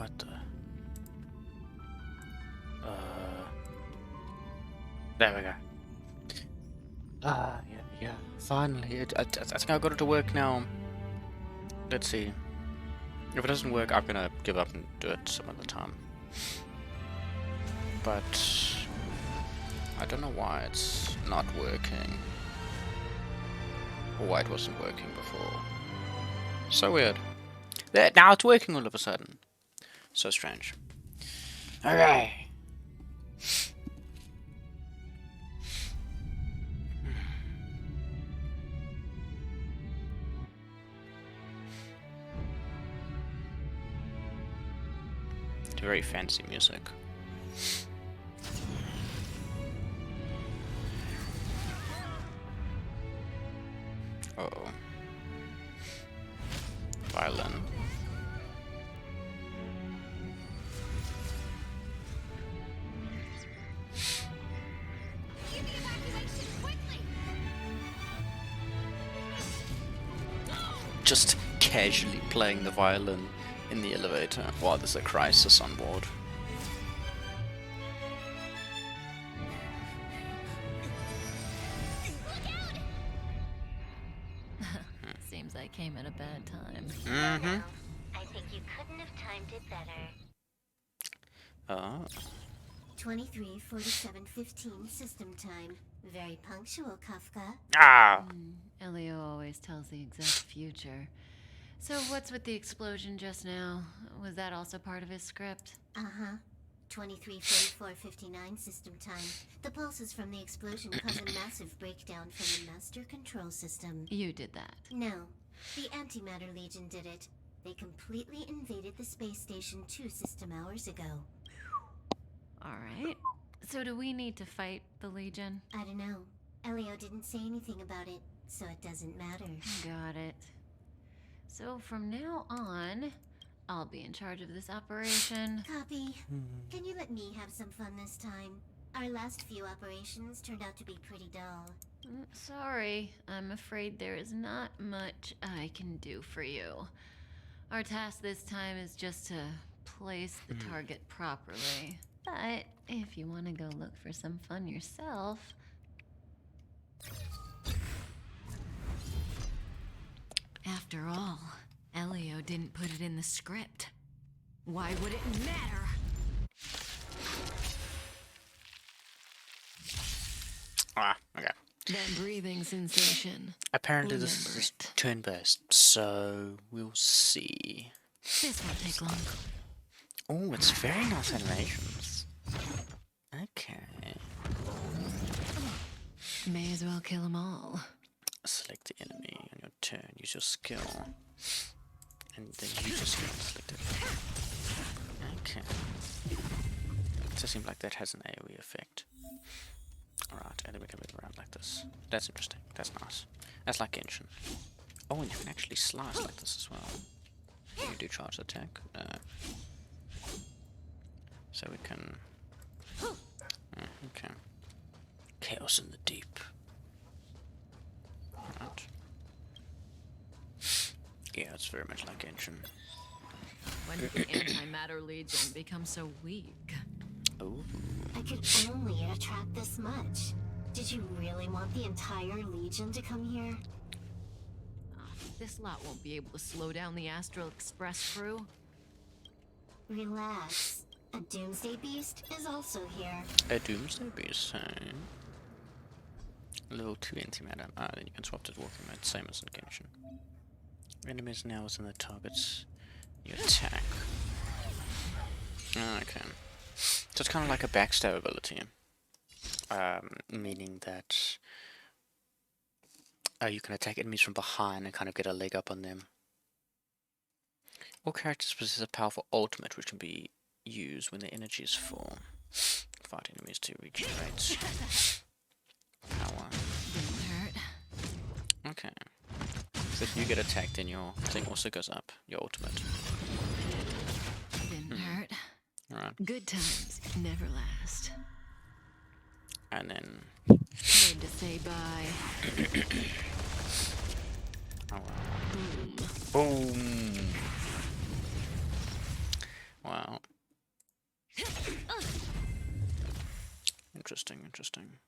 What the? There we go. Yeah. Finally, I think I got it to work now. Let's see. If it doesn't work, I'm gonna give up and do it some other time. But I don't know why it's not working. Or why it wasn't working before. So weird. There, now it's working all of a sudden. So strange. Okay. Very fancy music. Uh-oh. Violin. Just casually playing the violin in the elevator while there's a crisis on board. Seems I came at a bad time. Mm-hmm. I think you couldn't have timed it better. Oh. 23:47:15 system time. Very punctual, Kafka. Ah! Elio always tells the exact future. So what's with the explosion just now? Was that also part of his script? Uh-huh. 23:44:59 system time. The pulses from the explosion cause a massive breakdown from the master control system. You did that. No, the Antimatter Legion did it. They completely invaded the space station 2 system hours ago. Alright. So do we need to fight the Legion? I don't know. Elio didn't say anything about it, so it doesn't matter. Got it. So from now on, I'll be in charge of this operation. Copy. Can you let me have some fun this time? Our last few operations turned out to be pretty dull. Sorry, I'm afraid there is not much I can do for you. Our task this time is just to place the target properly. But if you want to go look for some fun yourself... After all, Elio didn't put it in the script. Why would it matter? Ah, okay. That breathing sensation. Apparently this is turn-based, so we'll see. This won't take long. Oh, it's very nice animations. Okay. May as well kill them all. Select the enemy on your turn, use your skill. And then use your skill to select it. Okay. It does seem like that has an AoE effect. Alright, and then we can move around like this. That's interesting. That's nice. That's like Genshin. Oh, and you can actually slice like this as well. You do charge the attack. So we can... okay. Chaos in the deep. Alright. Yeah, it's very much like Genshin. When did the Antimatter Legion become so weak? Ooh. I could only attract this much. Did you really want the entire Legion to come here? This lot won't be able to slow down the Astral Express crew. Relax. A Doomsday Beast is also here. A Doomsday Beast, hey? Level 2 antimatter. Ah, then you can swap to walking mode, same as in Genshin. Enemies now within the targets you attack. Okay. So it's kind of like a backstab ability. Meaning that you can attack enemies from behind and kind of get a leg up on them. All characters possess a powerful ultimate which can be used when their energy is full. Fight enemies to regenerate power. Didn't hurt. Okay. So if you get attacked, then your thing also goes up. Your ultimate. Didn't hurt. Alright. Good times never last. And then... Time to say bye. oh, wow. Boom! Wow. interesting.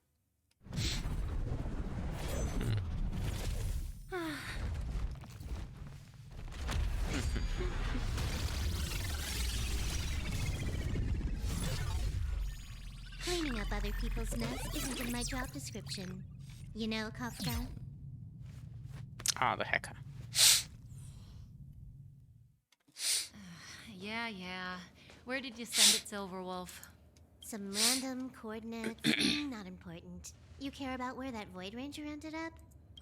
Cleaning up other people's mess isn't in my job description. You know, Kafka? Ah, the hacker. Yeah. Where did you send it, Silverwolf? Some random coordinates, not important. You care about where that Void Ranger ended up?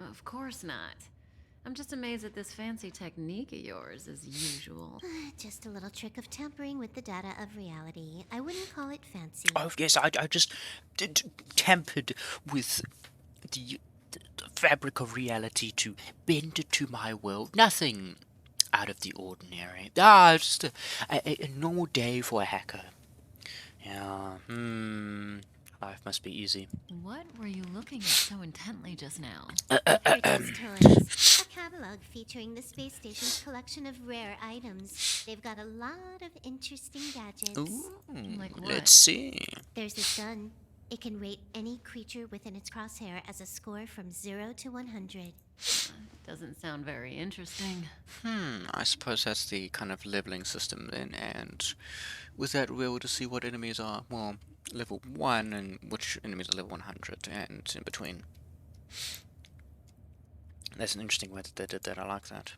Of course not. I'm just amazed at this fancy technique of yours, as usual. Just a little trick of tampering with the data of reality. I wouldn't call it fancy. Oh yes, I just tempered with the fabric of reality to bend it to my will. Nothing out of the ordinary. Just a normal day for a hacker. Yeah, life must be easy. What were you looking at so intently just now? Purchase toys. A catalog featuring the space station's collection of rare items. They've got a lot of interesting gadgets. Ooh, Like what? let's see. There's this gun. It can rate any creature within its crosshair as a score from 0 to 100. Doesn't sound very interesting. I suppose that's the kind of leveling system then, and with that we're able to see what enemies are, well, level 1 and which enemies are level 100, and in between. That's an interesting way that they did that, I like that.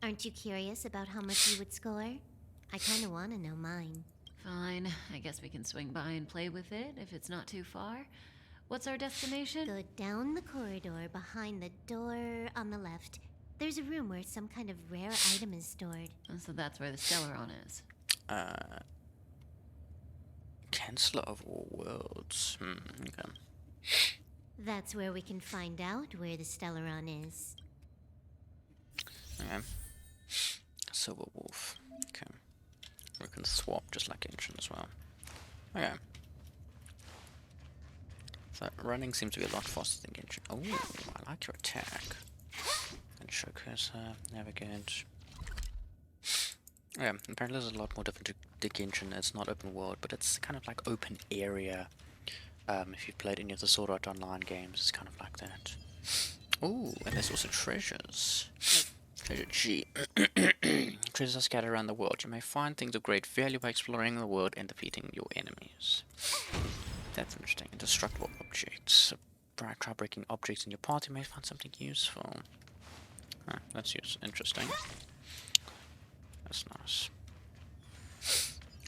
Aren't you curious about how much you would score? I kinda wanna know mine. Fine, I guess we can swing by and play with it if it's not too far. What's our destination? Go down the corridor behind the door on the left. There's a room where some kind of rare item is stored. So that's where the Stellaron is. Chancellor of all worlds. Okay. That's where we can find out where the Stellaron is. Okay. Silver Wolf. Okay. We can swap just like Genshin as well. Okay. So running seems to be a lot faster than Genshin. Oh, I like your attack. And show cursor, navigate. Yeah, apparently there's a lot more different to Genshin. It's not open world, but it's kind of like open area. If you've played any of the Sword Art Online games, it's kind of like that. Ooh, and there's also treasures. Treasure G. Treasures are scattered around the world. You may find things of great value by exploring the world and defeating your enemies. That's interesting. Indestructible objects. Try breaking objects in your path. You may find something useful. That's interesting. That's nice.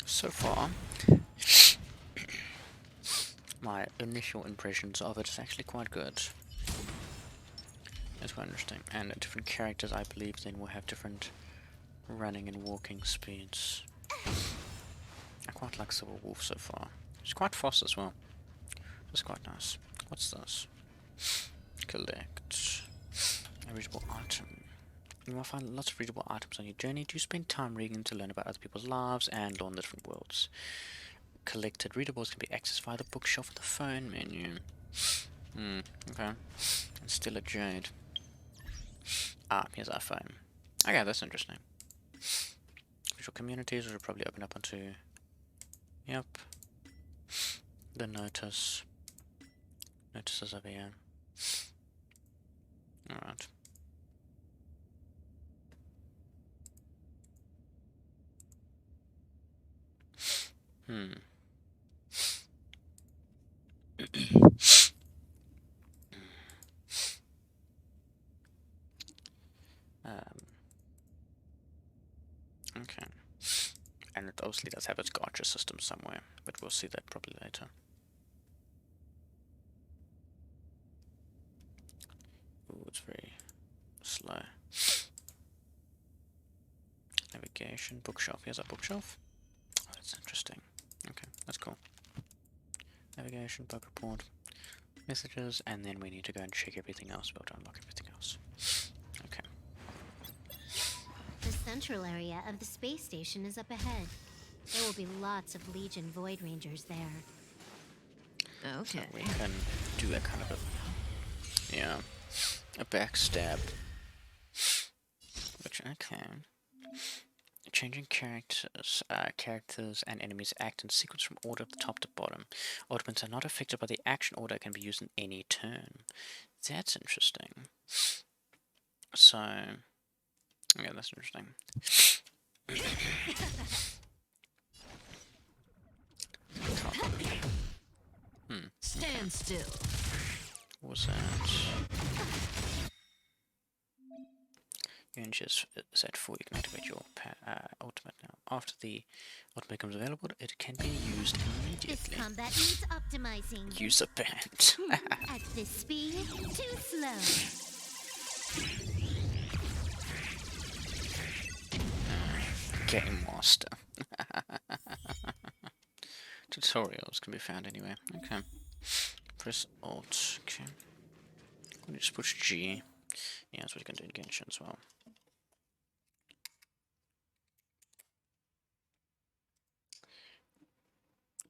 So far, my initial impressions of it is actually quite good. It's quite interesting. And different characters, I believe, then will have different running and walking speeds. I quite like Silver Wolf so far. She's quite fast as well. It's quite nice. What's this? Collect a readable item. You will find lots of readable items on your journey. Do spend time reading to learn about other people's lives and learn the different worlds. Collected readables can be accessed via the bookshelf of the phone menu. Okay. And still a jade. Here's our phone. Okay, that's interesting. Visual communities will probably open up onto... Yep. The notice. Notices over here. Alright. Okay. And it obviously does have its gacha system somewhere, but we'll see that probably later. Ooh, it's very slow. Navigation, bookshelf. Here's our bookshelf. Oh, that's interesting. Okay, that's cool. Navigation, bug report, messages, and then we need to go and check everything else. We'll unlock everything else. Okay. The central area of the space station is up ahead. There will be lots of Legion Void Rangers there. Okay. So we can do a kind of a backstab. Which, okay. changing characters and enemies act in sequence from order of the top to bottom. Ultimates are not affected by the action order, can be used in any turn. That's interesting. So, yeah, that's interesting. Stand still. What was that? Is at full. You can activate your ultimate now. After the ultimate becomes available, it can be used immediately. This combat needs optimizing. Use a band. At this speed, too slow. Game Master. Tutorials can be found anywhere. Okay. Press Alt. Okay. I'm just push G. Yeah, that's what you can do in Genshin as well.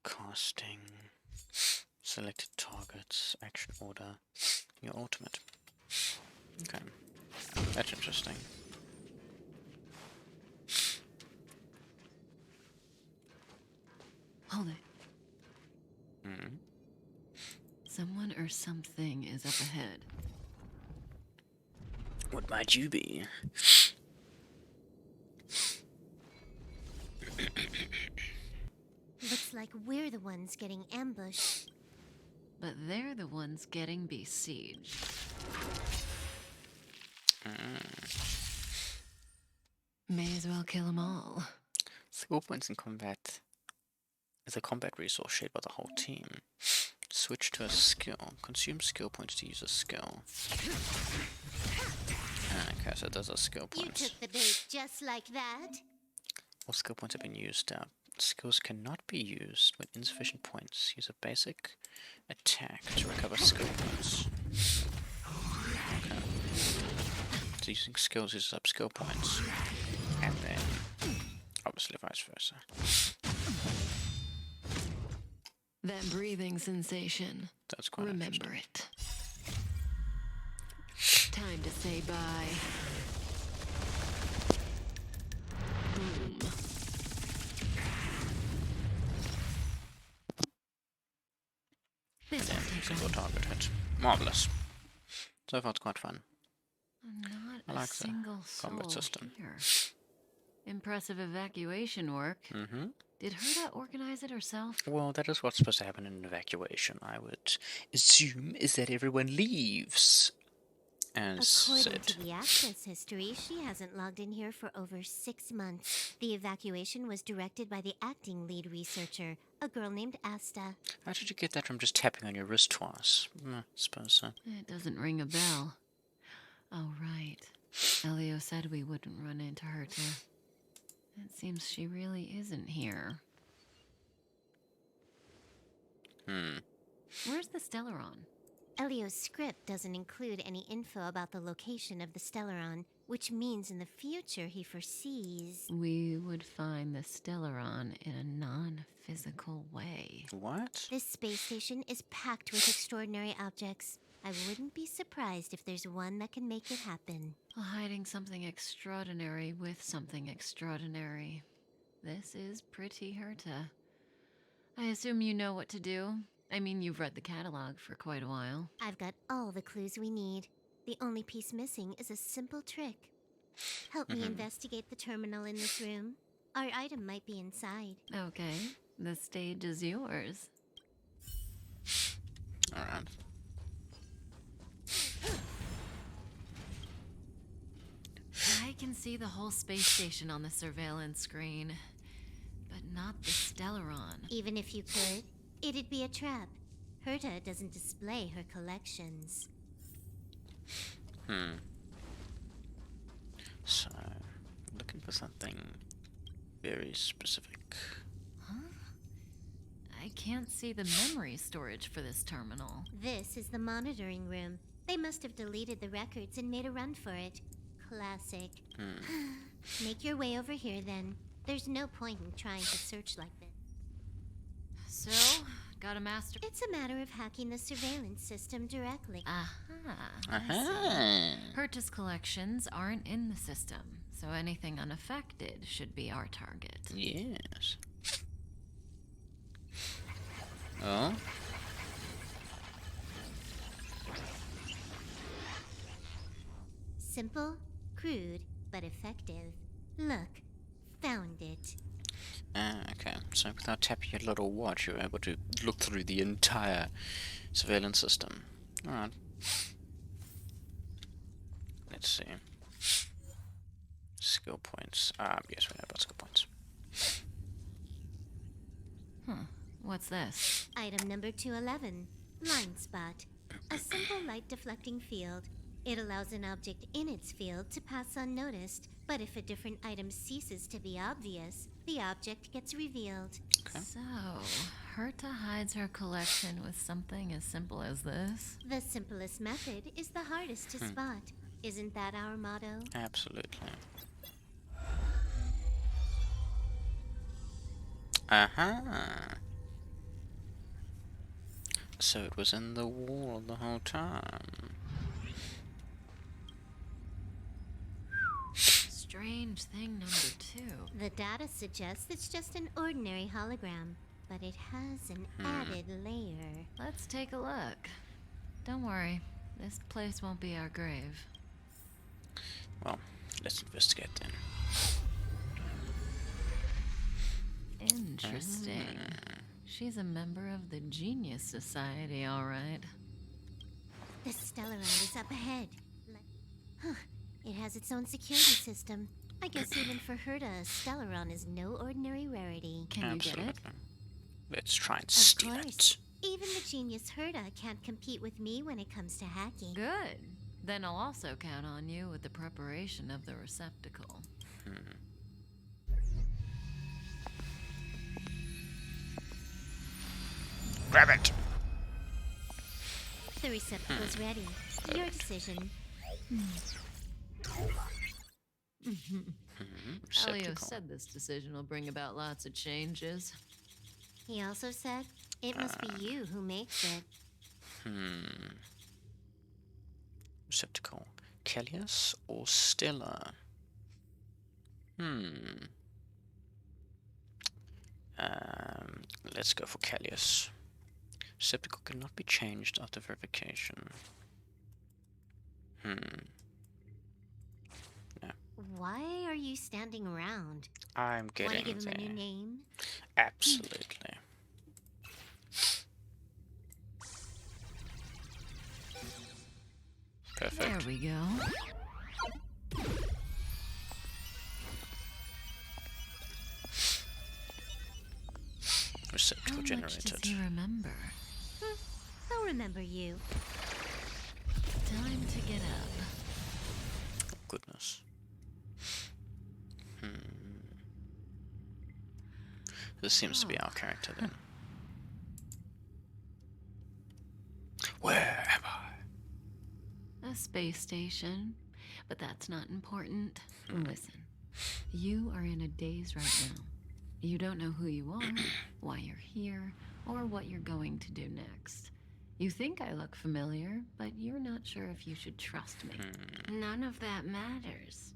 Casting. Selected targets. Action order. Your ultimate. Okay. That's interesting. Hold it. Hmm. Someone or something is up ahead. What might you be? Looks like we're the ones getting ambushed. But they're the ones getting besieged. May as well kill them all. Skill points in combat is a combat resource shared by the whole team. Switch to a skill. Consume skill points to use a skill. Okay, so those are skill You points. took the bait just like that. All skill points have been used up. Skills cannot be used with insufficient points. Use a basic attack to recover skill points. Okay. So using skills uses up skill points. And then, obviously vice versa. That breathing sensation. That's quite Remember it. Time to say bye. Boom. This Yeah, will take single long. target hit. Marvelous. So far it's quite fun. Not I a like the single soul combat system. here. Impressive evacuation work. Mm-hmm. Did Herta organize it herself? Well, that is what's supposed to happen in an evacuation. I would assume is that everyone leaves. As According said. to the access history, she hasn't logged in here for over 6 months. The evacuation was directed by the acting lead researcher, a girl named Asta. How did you get that from just tapping on your wrist twice? I suppose so. It doesn't ring a bell. Oh, right. Elio said we wouldn't run into Herta. It seems she really isn't here. Where's the Stellaron? Elio's script doesn't include any info about the location of the Stellaron, which means in the future he foresees... We would find the Stellaron in a non-physical way. What? This space station is packed with extraordinary objects. I wouldn't be surprised if there's one that can make it happen. Hiding something extraordinary with something extraordinary. This is pretty Herta. I assume you know what to do. I mean, you've read the catalog for quite a while. I've got all the clues we need. The only piece missing is a simple trick. Help me investigate the terminal in this room. Our item might be inside. Okay, the stage is yours. Alright. I can see the whole space station on the surveillance screen, but not the Stellaron. Even if you could, it'd be a trap. Herta doesn't display her collections. So, looking for something very specific. I can't see the memory storage for this terminal. This is the monitoring room. They must have deleted the records and made a run for it. Classic. Make your way over here then. There's no point in trying to search like this. So, got a master... It's a matter of hacking the surveillance system directly. Aha. Aha! Herta's collections aren't in the system, So anything unaffected should be our target. Yes. Oh? Simple, crude, but effective. Look, found it. Okay. So without tapping your little watch, you're able to look through the entire surveillance system. Alright. Let's see. Skill points. Yes, we know about skill points. What's this? Item number 211, Line Spot. A simple light deflecting field. It allows an object in its field to pass unnoticed, but if a different item ceases to be obvious, the object gets revealed. Okay. So, Herta hides her collection with something as simple as this? The simplest method is the hardest to spot. Isn't that our motto? Absolutely. Aha! So it was in the wall the whole time. Strange thing number 2. The data suggests it's just an ordinary hologram, but it has an added layer. Let's take a look. Don't worry, this place won't be our grave. Well, let's investigate then. Interesting. She's a member of the Genius Society, all right. The Stellaron is up ahead. Huh. It has its own security system. I guess even for Herta, Stellaron is no ordinary rarity. Can you get it? Absolutely. Let's try and Of steal course. it. Even the genius Herta can't compete with me when it comes to hacking. Good. Then I'll also count on you with the preparation of the receptacle. Grab it! The receptacle's ready. Your decision. Elio Receptacle. said this decision will bring about lots of changes. He also said, it must be you who makes it. Receptacle. Kellius or Stella? Let's go for Kellius. Receptacle cannot be changed after verification. No. Why are you standing around? I'm Want getting to give him a there. new name? Absolutely. There Perfect. we go. How Receptacle much generated. does he remember? I'll remember you. Time to get up. Goodness. This seems to be our character then. Where am I? A space station. But that's not important. Listen, you are in a daze right now. You don't know who you are, why you're here, or what you're going to do next. You think I look familiar, but you're not sure if you should trust me. None of that matters.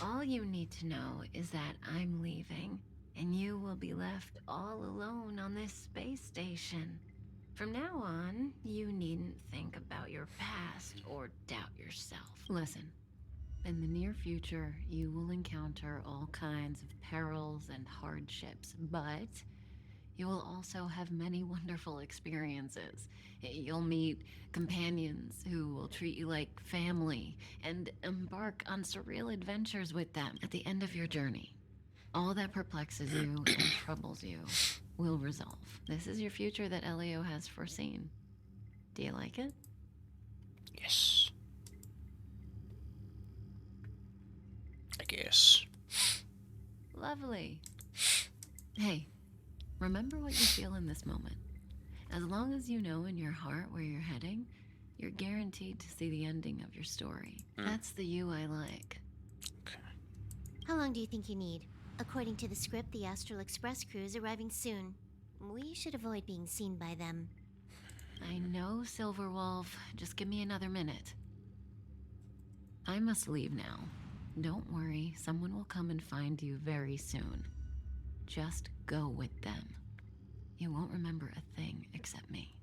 All you need to know is that I'm leaving, and you will be left all alone on this space station. From now on, you needn't think about your past or doubt yourself. Listen, in the near future, you will encounter all kinds of perils and hardships, but you will also have many wonderful experiences. You'll meet companions who will treat you like family and embark on surreal adventures with them at the end of your journey. All that perplexes you and troubles you will resolve. This is your future that Elio has foreseen. Do you like it? Yes. I guess. Lovely. Hey, remember what you feel in this moment. As long as you know in your heart where you're heading, you're guaranteed to see the ending of your story. That's the you I like. Okay. How long do you think you need? According to the script, the Astral Express crew is arriving soon. We should avoid being seen by them. I know, Silverwolf. Just give me another minute. I must leave now. Don't worry, someone will come and find you very soon. Just go with them. You won't remember a thing except me.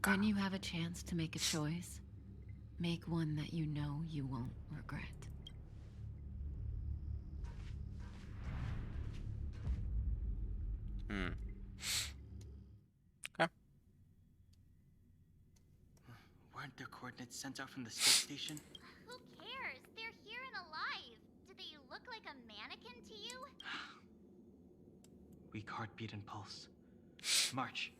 When you have a chance to make a choice, make one that you know you won't regret. Okay. Weren't their coordinates sent out from the space station? Who cares? They're here and alive. Do they look like a mannequin to you? Weak heartbeat and pulse. March,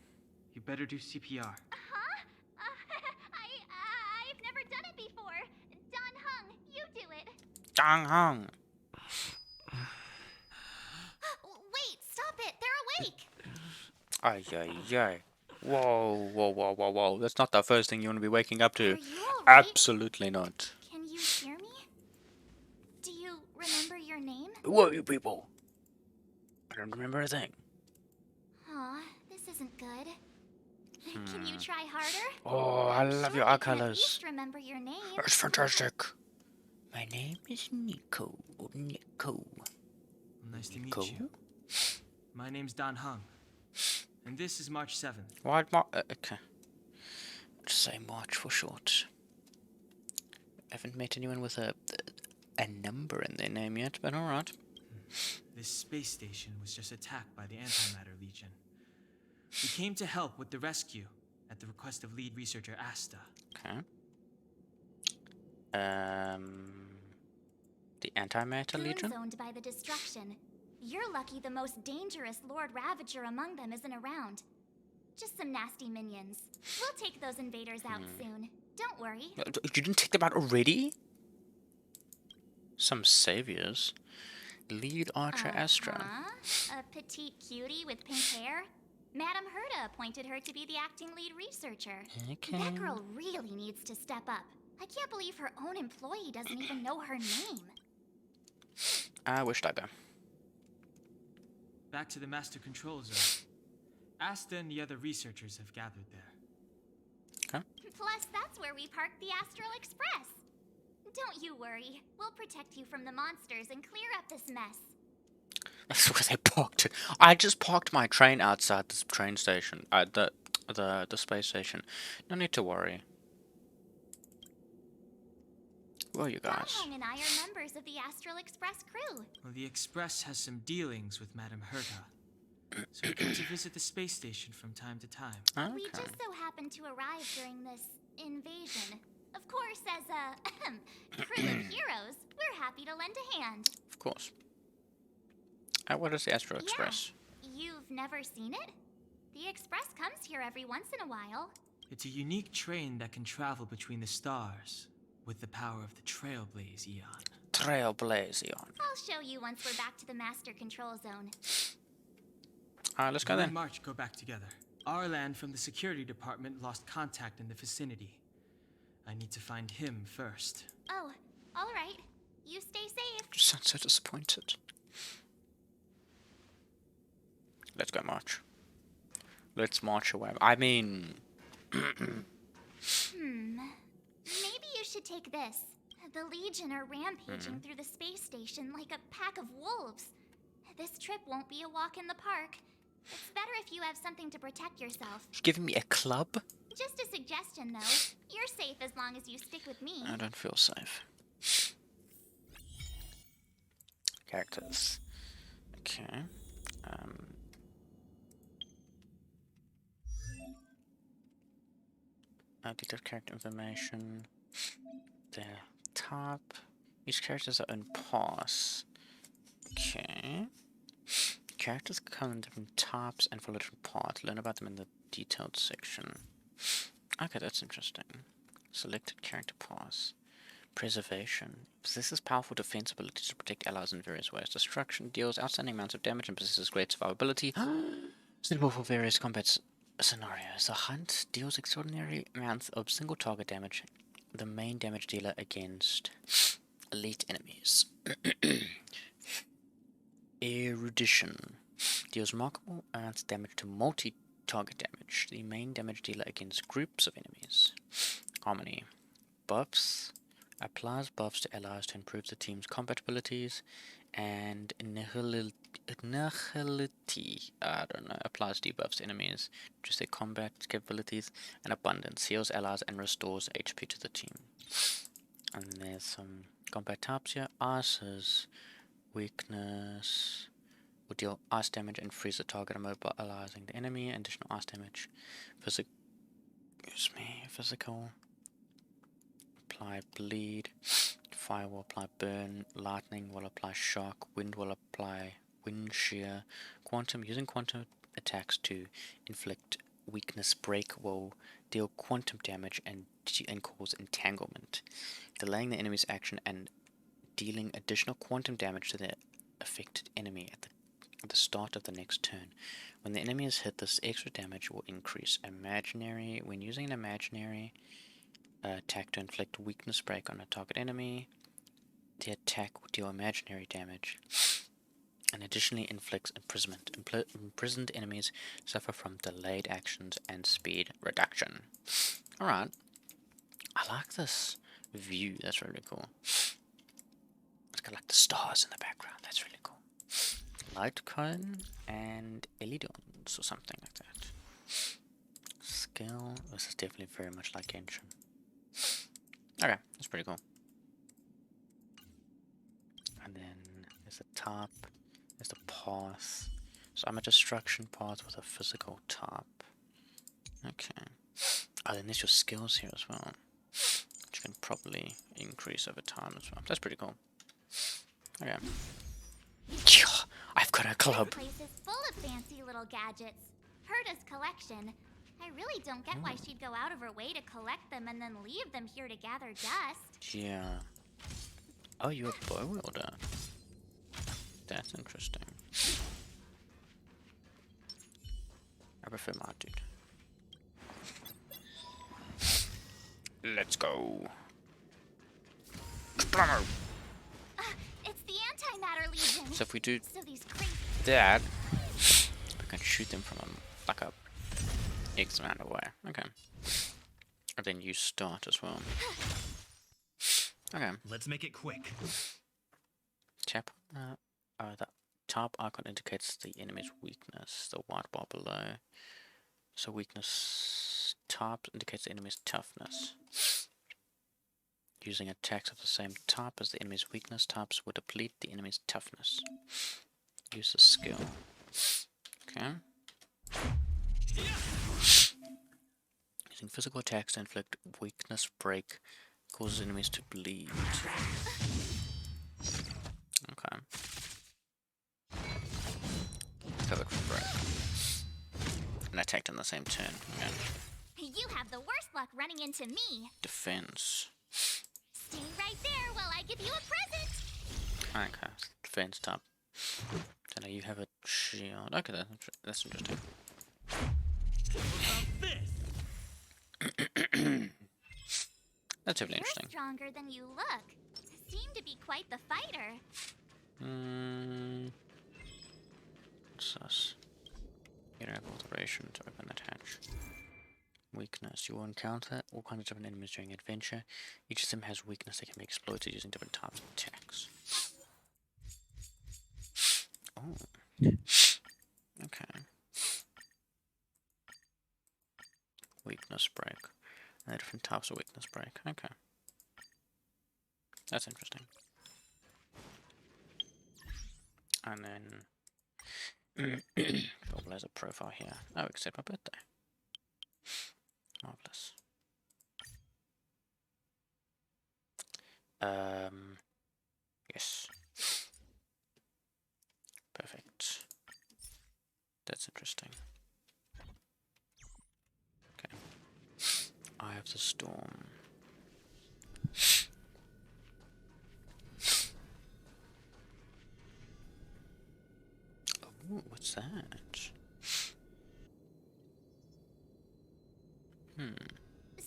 you better do CPR. Huh? I've never done it before. Don Hung, you do it. Dang hung. Wait, stop it. They're awake. Ay, ay, ay. Whoa, whoa, whoa, whoa, whoa. That's not the first thing you want to be waking up Are to. you alright? Absolutely not. Can you hear me? Do you remember your name? Who are you people? I don't remember a thing. Aw, this isn't good. Can you try harder? Oh, I love your Sure, eye you can at colors. least remember your name. That's fantastic. My name is Nico. Nico. Nice to meet Nico? you. My name's Don Hung. And this is March 7th. Why March? Okay. Just say March for short. I haven't met anyone with a number in their name yet, but alright. This space station was just attacked by the Antimatter Legion. We came to help with the rescue at the request of lead researcher Asta. Okay. The Antimatter Ruins Legion? owned by the destruction. You're lucky the most dangerous Lord Ravager among them isn't around. Just some nasty minions. We'll take those invaders out soon. Don't worry. You didn't take them out already? Some saviors. Lead Archer Astra. A petite cutie with pink hair? Madame Herta appointed her to be the acting lead researcher. Okay. That girl really needs to step up. I can't believe her own employee doesn't even know her name. I wished I were. Back to the Master Control Zone. Asta and the other researchers have gathered there. Okay. Plus, that's where we parked the Astral Express. Don't you worry. We'll protect you from the monsters and clear up this mess. That's where they parked it. I just parked my train outside this train station. The space station. No need to worry. Who are you guys? Hung and I are members of the Astral Express crew. Well, the Express has some dealings with Madame Herta. So we come to visit the space station from time to time. Okay. We just so happened to arrive during this invasion. Of course, as a crew of heroes, we're happy to lend a hand. Of course. What is the Astro Express? You've never seen it? The Express comes here every once in a while. It's a unique train that can travel between the stars with the power of the Trailblaze Eon. Trailblazion. I'll show you once we're back to the Master Control Zone. Alright, let's go You and then. March go back together. Arlan from the security department lost contact in the vicinity. I need to find him first. Oh, all right. You stay safe. You sound so disappointed. Let's go march. Let's march away. I mean... Maybe you should take this. The Legion are rampaging through the space station like a pack of wolves. This trip won't be a walk in the park. It's better if you have something to protect yourself. You're giving me a club? Just a suggestion, though. You're safe as long as you stick with me. I don't feel safe. Characters. Okay. Detailed character information. Their top. Each character has their own pass. Okay. Characters come in different types and follow different paths. Learn about them in the detailed section. Okay, that's interesting. Selected character pass. Preservation. Possesses powerful defense ability to protect allies in various ways. Destruction deals outstanding amounts of damage and possesses great survivability. Suitable for various combat scenarios. The hunt deals extraordinary amounts of single target damage. The main damage dealer against elite enemies. Erudition. Deals remarkable amounts of damage to multi-target damage. The main damage dealer against groups of enemies. Harmony. buffs. Applies buffs to allies to improve the team's combat abilities. And Nihility, I don't know, applies debuffs to enemies, just their combat capabilities. And Abundance, heals allies and restores HP to the team. And there's some combat types here. Ice's weakness will deal ice damage and freeze the target, immobilizing the enemy. Additional ice damage. Physical. Apply bleed. Fire will apply burn. Lightning will apply shock. Wind will apply wind shear. Quantum, using quantum attacks to inflict weakness break will deal quantum damage and cause entanglement, delaying the enemy's action and dealing additional quantum damage to the affected enemy at the start of the next turn. When the enemy is hit, this extra damage will increase. Imaginary, when using an imaginary attack to inflict weakness break on a target enemy, the attack will deal imaginary damage and additionally inflicts imprisonment. Imprisoned enemies suffer from delayed actions and speed reduction. Alright, I like this view, that's really cool. It's got like the stars in the background, that's really cool. Light cone and Elidons or something like that. Skill, this is definitely very much like Genshin. Okay, that's pretty cool. And then there's the top, there's the path. So I'm a destruction path with a physical top. Okay. Oh, then there's your skills here as well, which can probably increase over time as well. That's pretty cool. Okay. I've got a club. This place is full of fancy little gadgets. Herta's collection. I really don't get why she'd go out of her way to collect them and then leave them here to gather dust. Yeah. Oh, you're a bow wielder. That's interesting. I prefer my dude. Let's go. It's the Antimatter Legion. So if we do So these crazy that, we can shoot them from like a X amount away. Okay. And then you start as well. Okay. Let's make it quick. Tap. The top icon indicates the enemy's weakness. The white bar below. So weakness top indicates the enemy's toughness. Using attacks of the same type as the enemy's weakness types will deplete the enemy's toughness. Use the skill. Okay. Using physical attacks to inflict weakness break causes enemies to bleed. Okay. Covered from break. And attacked in the same turn. Okay. You have the worst luck running into me. Defense. Stay right there while I give you a present. Okay. Defense top. So now you have a shield. Okay, that's interesting. That's definitely You're interesting. stronger than you look. Seem to be quite the fighter. Sus. You don't have authorization to open that hatch. Weakness. You will encounter all kinds of different enemies during adventure. Each of them has weakness that can be exploited using different types of attacks. Oh. Okay. Weakness break. There are different types of weakness break. Okay. That's interesting. And then Double has a profile here. Oh, except my birthday. Marvelous. Yes. Perfect. That's interesting. Okay. Eye of the Storm. Oh, what's that?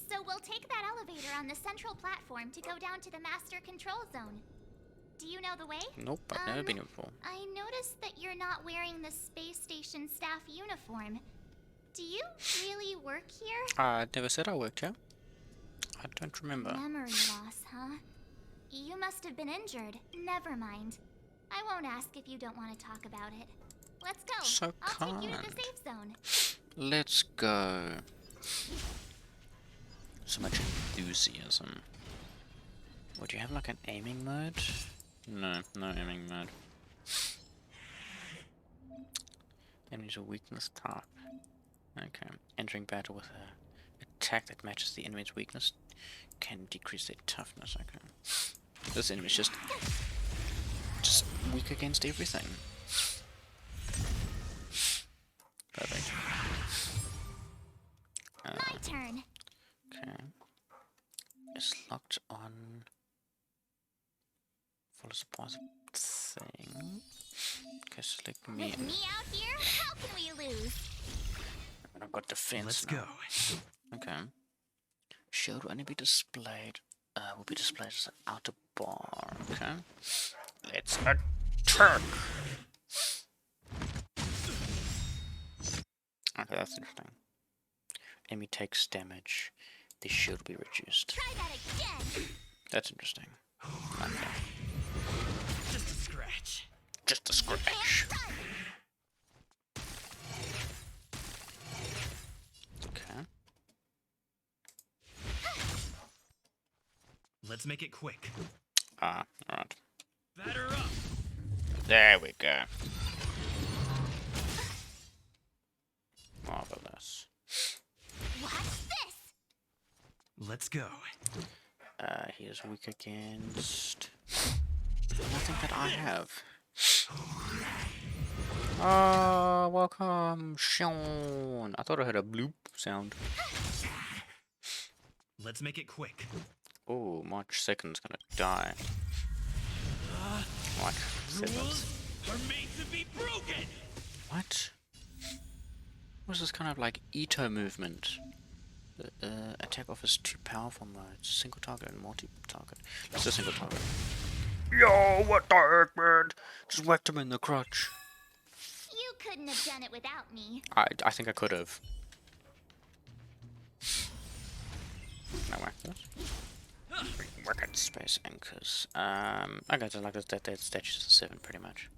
So we'll take that elevator on the central platform to go down to the master control zone. Do you know the way? Nope, I've never been here before. I noticed that you're not wearing the space station staff uniform. Do you really work here? I never said I worked here. I don't remember. Memory loss, huh? You must have been injured. Never mind. I won't ask if you don't want to talk about it. Let's go. So I'll take you to the kind. safe zone. Let's go. So much enthusiasm. Would you have like an aiming mode? No, no aiming mode. Enemies a weakness type. Okay. Entering battle with a attack that matches the enemy's weakness can decrease their toughness. Okay. This enemy's just weak against everything. Perfect. My turn. Okay. It's locked on. Follow supplies thing. Okay, select me. With me out here, how can we lose? And I've got defense. Let's now. go. Okay. Shield will only be displayed. Will be displayed as an outer bar. Okay. Let's attack. Okay, that's interesting. Enemy takes damage. The shield will be reduced. Try that again. That's interesting. Okay. Just a scratch. Just a scratch. Run. Okay. Let's make it quick. Ah, alright. Batter up. There we go. Marvelous. Watch this. Let's go. He is weak against nothing that I have. Ah, welcome, Sean. I thought I heard a bloop sound. Let's make it quick. Oh, March 2nd's gonna die. March 7th. Rules are made to be broken. What? What's this kind of like Ito movement? Attack offers 2 powerful modes, single target and multi-target. Let's do single target. Yo, what the heck, man? Just whacked him in the crotch. You couldn't have done it without me. I think I could have. Can I whack this? Work at space anchors. Okay, so like that statues to 7 pretty much.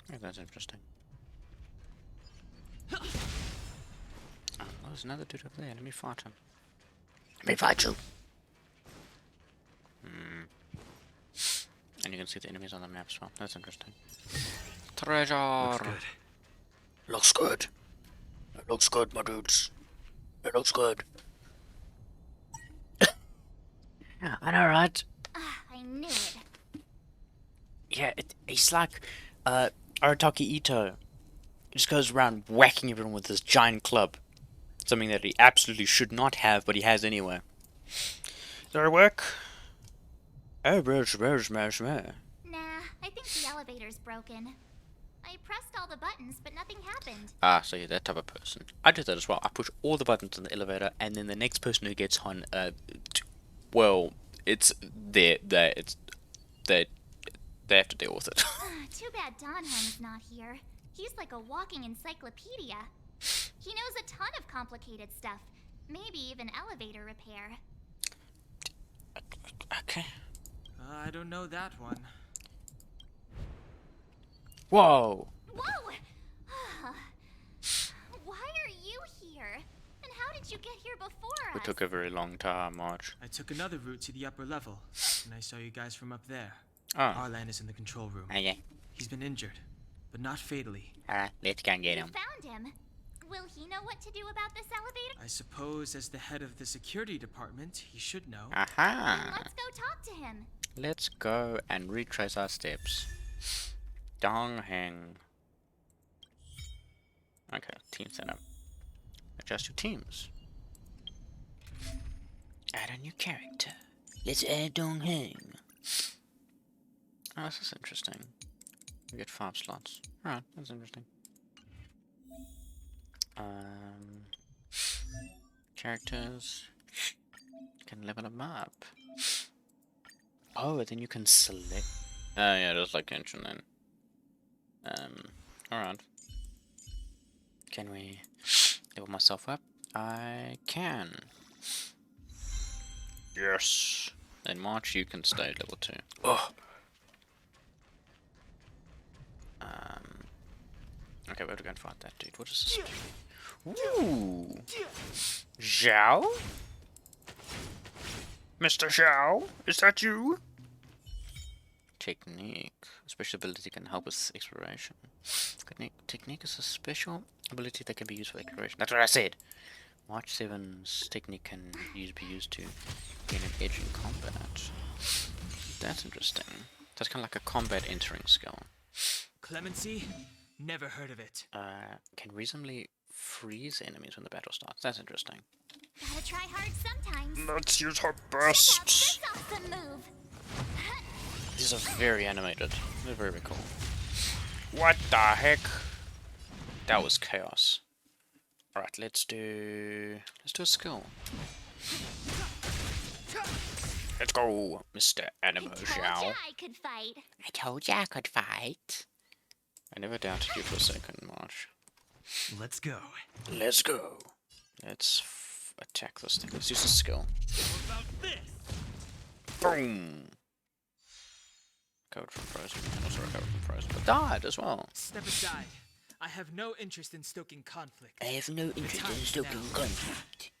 Okay, that's interesting. Oh, there's another dude over there. Let me fight him. Let me fight you. And you can see the enemies on the map as well. That's interesting. Treasure. Looks good. Looks good. It looks good, my dudes. It looks good. I know, right? I knew it. Yeah, it's like Arataki Ito. He just goes around whacking everyone with this giant club. Something that he absolutely should not have, but he has anyway. Does it work? Oh, where's Nah, I think the elevator's broken. I pressed all the buttons, but nothing happened. Ah, so you're that type of person. I do that as well. I push all the buttons in the elevator, and then the next person who gets on, well, it's they have to deal with it. Too bad Donhan's not here. He's like a walking encyclopedia. He knows a ton of complicated stuff. Maybe even elevator repair. Okay. I don't know that one. Whoa! Whoa! Why are you here? And how did you get here before us? We took a very long time, March. I took another route to the upper level, and I saw you guys from up there. Oh. Arlan is in the control room. Yeah. He's been injured, but not fatally. Alright, let's go and get You him. found him. Will he know what to do about this elevator? I suppose as the head of the security department, he should know. Then Aha! let's go talk to him. Let's go and retrace our steps. Dong Heng. Okay, team setup. Adjust your teams. Add a new character. Let's add Dong Heng. Oh, this is interesting. We get 5 slots. Alright, that's interesting. Characters. Can level them up. Oh, then you can select. Oh yeah, just like Genshin then. Alright. Can we level myself up? I can. Yes. In March, you can stay at level 2. Oh. Okay, we have to go and fight that dude. What is this? Ooh. Zhao? Mr. Zhao? Is that you? Technique. Special ability can help with exploration. Technique is a special ability that can be used for exploration. That's what I said! March 7's technique can be used to gain an edge in combat. That's interesting. That's kind of like a combat entering skill. Clemency? Never heard of it. Can reasonably freeze enemies when the battle starts. That's interesting. Gotta try hard sometimes. Let's use her Check out best! this awesome move. These are very animated. They're very cool. What the heck? That was chaos. Alright, let's do a skill. Let's go, Mr. Animo I told Zhao. ya I could fight. I told you I could fight. I never doubted you for a second, March. Let's go. Let's go. Let's attack this thing. Let's use a skill. What about this? Boom! Recovered from frozen. And also recovered from frozen. But died as well. Step aside. I have no interest in stoking conflict. I have no interest in stoking conflict.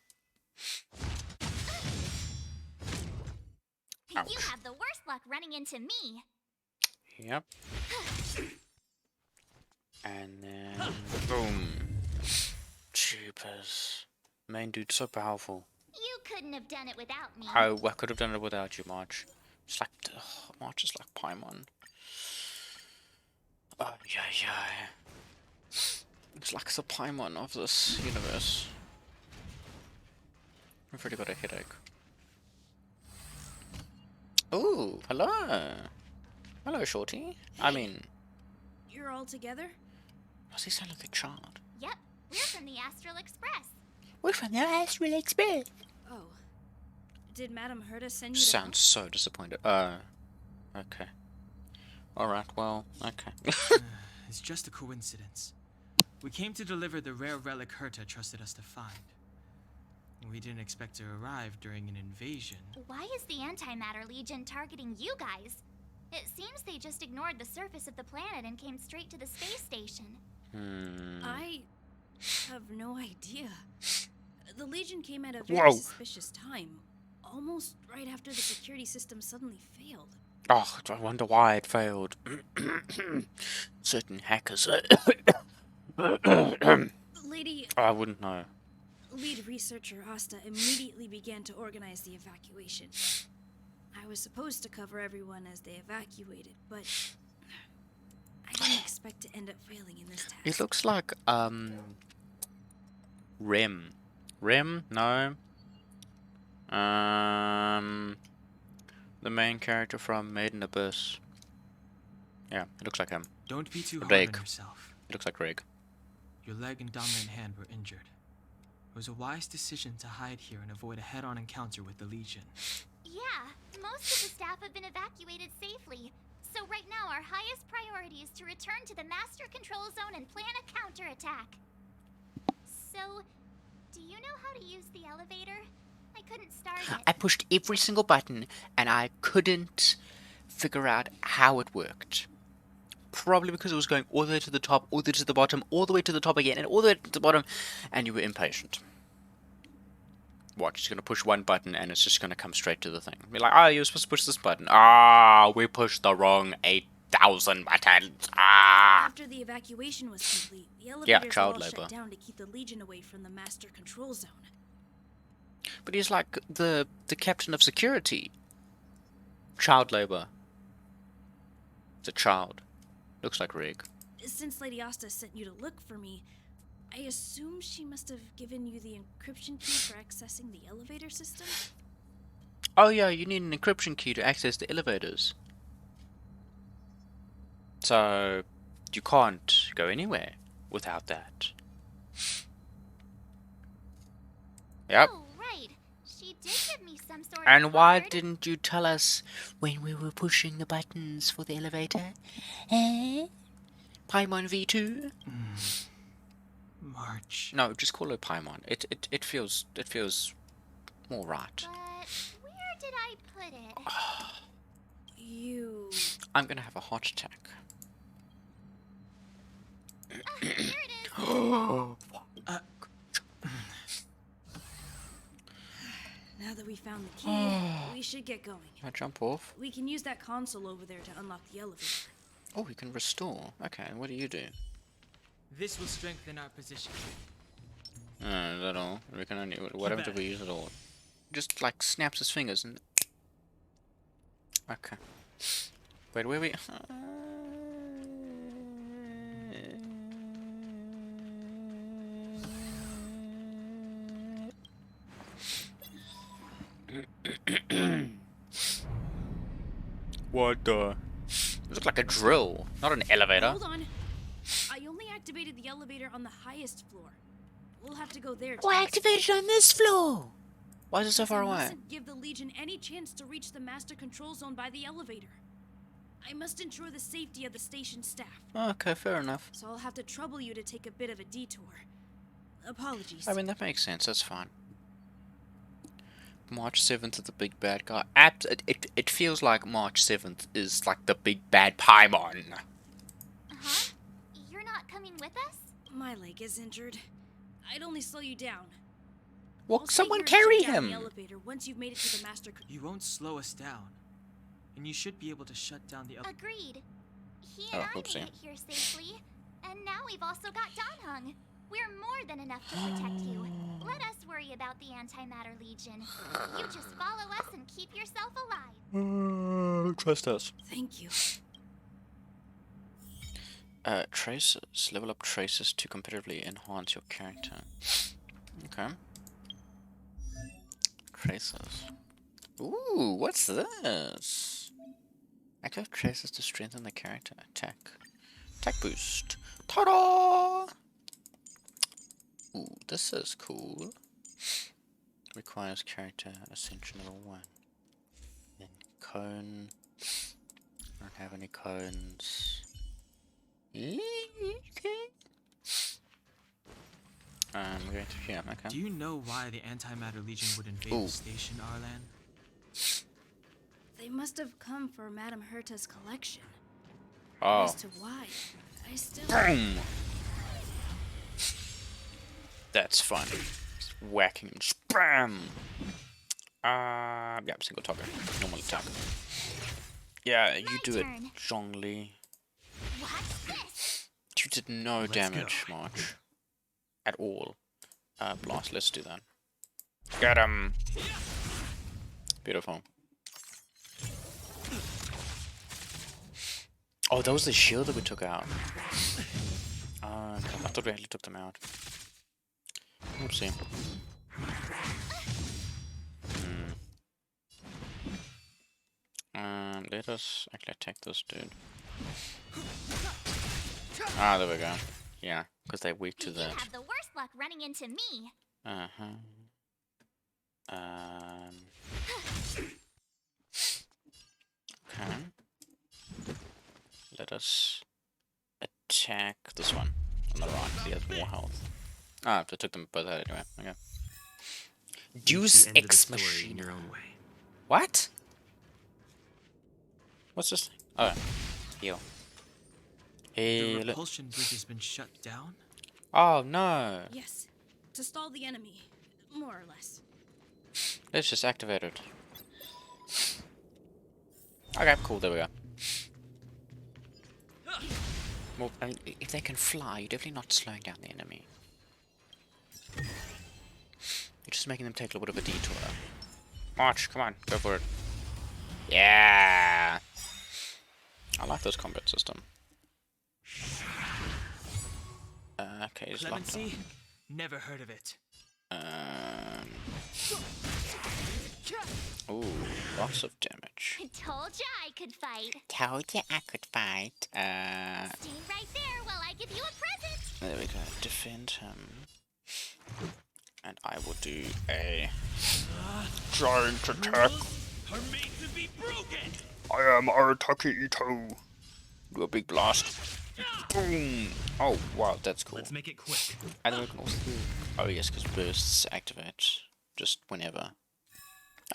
You Ouch. have the worst luck running into me. Yep. And then boom. Jeepers. Main dude's so powerful. You couldn't have done it without me. I could have done it without you, March. It's like March is like Paimon. Oh yeah. It's like the Paimon of this universe. I've already got a headache. Ooh, hello. Hello, Shorty. I mean, You're all together? does he sound like a child? Yep, we're from the Astral Express. We're from the Astral Express. Oh. Did Madame Herta send you Sounds so disappointed. Okay. Alright, well, okay. It's just a coincidence. We came to deliver the rare relic Herta trusted us to find. We didn't expect to arrive during an invasion. Why is the Antimatter Legion targeting you guys? It seems they just ignored the surface of the planet and came straight to the space station. I have no idea. The Legion came at a very Whoa. suspicious time. Almost right after the security system suddenly failed. Oh, I wonder why it failed. Certain hackers. Lady, I wouldn't know. lead researcher Asta immediately began to organize the evacuation. I was supposed to cover everyone as they evacuated, but I didn't expect to end up failing in this task. It looks like, Rem. Rem? No. The main character from Maiden Abyss. Yeah, it looks like him. Don't be too hard Reg. on yourself. It looks like Reg. Your leg and dominant hand were injured. It was a wise decision to hide here and avoid a head-on encounter with the Legion. Yeah, most of the staff have been evacuated safely. So right now our highest priority is to return to the Master Control Zone and plan a counterattack. So, do you know how to use the elevator? I couldn't start it. I pushed every single button and I couldn't figure out how it worked. Probably because it was going all the way to the top, all the way to the bottom, all the way to the top again, and all the way to the bottom, and you were impatient. Watch, you're gonna push one button and it's just gonna come straight to the thing. Be like, you're supposed to push this button. We pushed the wrong 8,000 buttons. After the evacuation was complete, the elevators child were all labor. shut down to keep the Legion away from the Master Control Zone. But he's like the captain of security. Child labor. It's a child. Looks like Rig. Since Lady Asta sent you to look for me, I assume she must have given you the encryption key for accessing the elevator system? Oh yeah, you need an encryption key to access the elevators. So, you can't go anywhere without that. Yep. Oh, right. She did give me some sort of And why card. didn't you tell us when we were pushing the buttons for the elevator? Eh? Paimon V2? March. No, just call her Paimon. It feels more right. But where did I put it? You. I'm gonna have a heart attack. Here it is. Now that we found the key, we should get going. Can I jump off? We can use that console over there to unlock the elevator. Oh, you can restore. Okay, what do you do? This will strengthen our position. Is that all? We can only. What happens if we use it all? Just like snaps his fingers and. Okay. Wait, where we? What the? It looks like a drill, not an elevator. Hold on. I only activated the elevator on the highest floor. We'll have to go there. Why activated on this floor? Why is it so far I away? mustn't give the Legion any chance to reach the master control zone by the elevator. I must ensure the safety of the station staff. Okay, fair enough. So I'll have to trouble you to take a bit of a detour. Apologies. I mean, that makes sense. That's fine. March 7th is the big bad guy. It feels like March 7th is like the big bad Paimon. Huh? You're not coming with us? My leg is injured. I'd only slow you down. Well, I'll stay someone here and carry shut down him. The elevator once you've made it to the master. You won't slow us down. And you should be able to shut down the elevator. Agreed. He and I oopsie. made it here safely. And now we've also got Danhung. We're more than enough to protect you. Let us worry about the Antimatter Legion. You just follow us and keep yourself alive. Trust us. Thank you. Traces. Level up traces to competitively enhance your character. Okay. Traces. Ooh, what's this? Activate traces to strengthen the character. Attack. Attack boost. Ta-da! Ooh, this is cool. Requires character ascension level 1. Then cone. I don't have any cones. Okay. We're going to here, okay. Do you know why the Antimatter Legion would invade Ooh. the station, Arlan? They must have come for Madame Herta's collection. Oh. As to why, I still. Boom! That's fun. Just whacking and spam! Yeah, single target. Normal attack. Yeah, you do it, turn. Zhongli. What's this? You did no Let's damage, go. March. At all. Blast, let's do that. Get him! Beautiful. Oh, that was the shield that we took out. Okay. I thought we actually took them out. Oopsie. Let us actually attack this dude. Ah, there we go. Yeah, because they're weak to You that. have the worst luck running into me. Uh-huh. Okay. Let us attack this one on the right. He has more health. Ah, they took them both out anyway. Okay. Deus The end of the Ex story in Machina. your own way. What? What's this? Oh, heal. The Heal. repulsion bridge has been shut down? Oh no! Yes, to stall the enemy, more or less. Let's just activate it. Okay, cool. There we go. Well, I mean, if they can fly, you're definitely not slowing down the enemy. You're just making them take a little bit of a detour. March, come on, go for it. Yeah! I like this combat system. Okay, he's locked on. Clemency? Never heard of it. Ooh, lots of damage. Told ya I could fight. Told you I could fight. Stay right there while I give you a present. There we go. Defend him. And I will do a giant attack. Are made to be broken. I am Arataki Ito. Do a big blast. Boom! Oh, wow, that's cool. Let's make it quick. And then we can also do... Oh, yes, because bursts activate just whenever.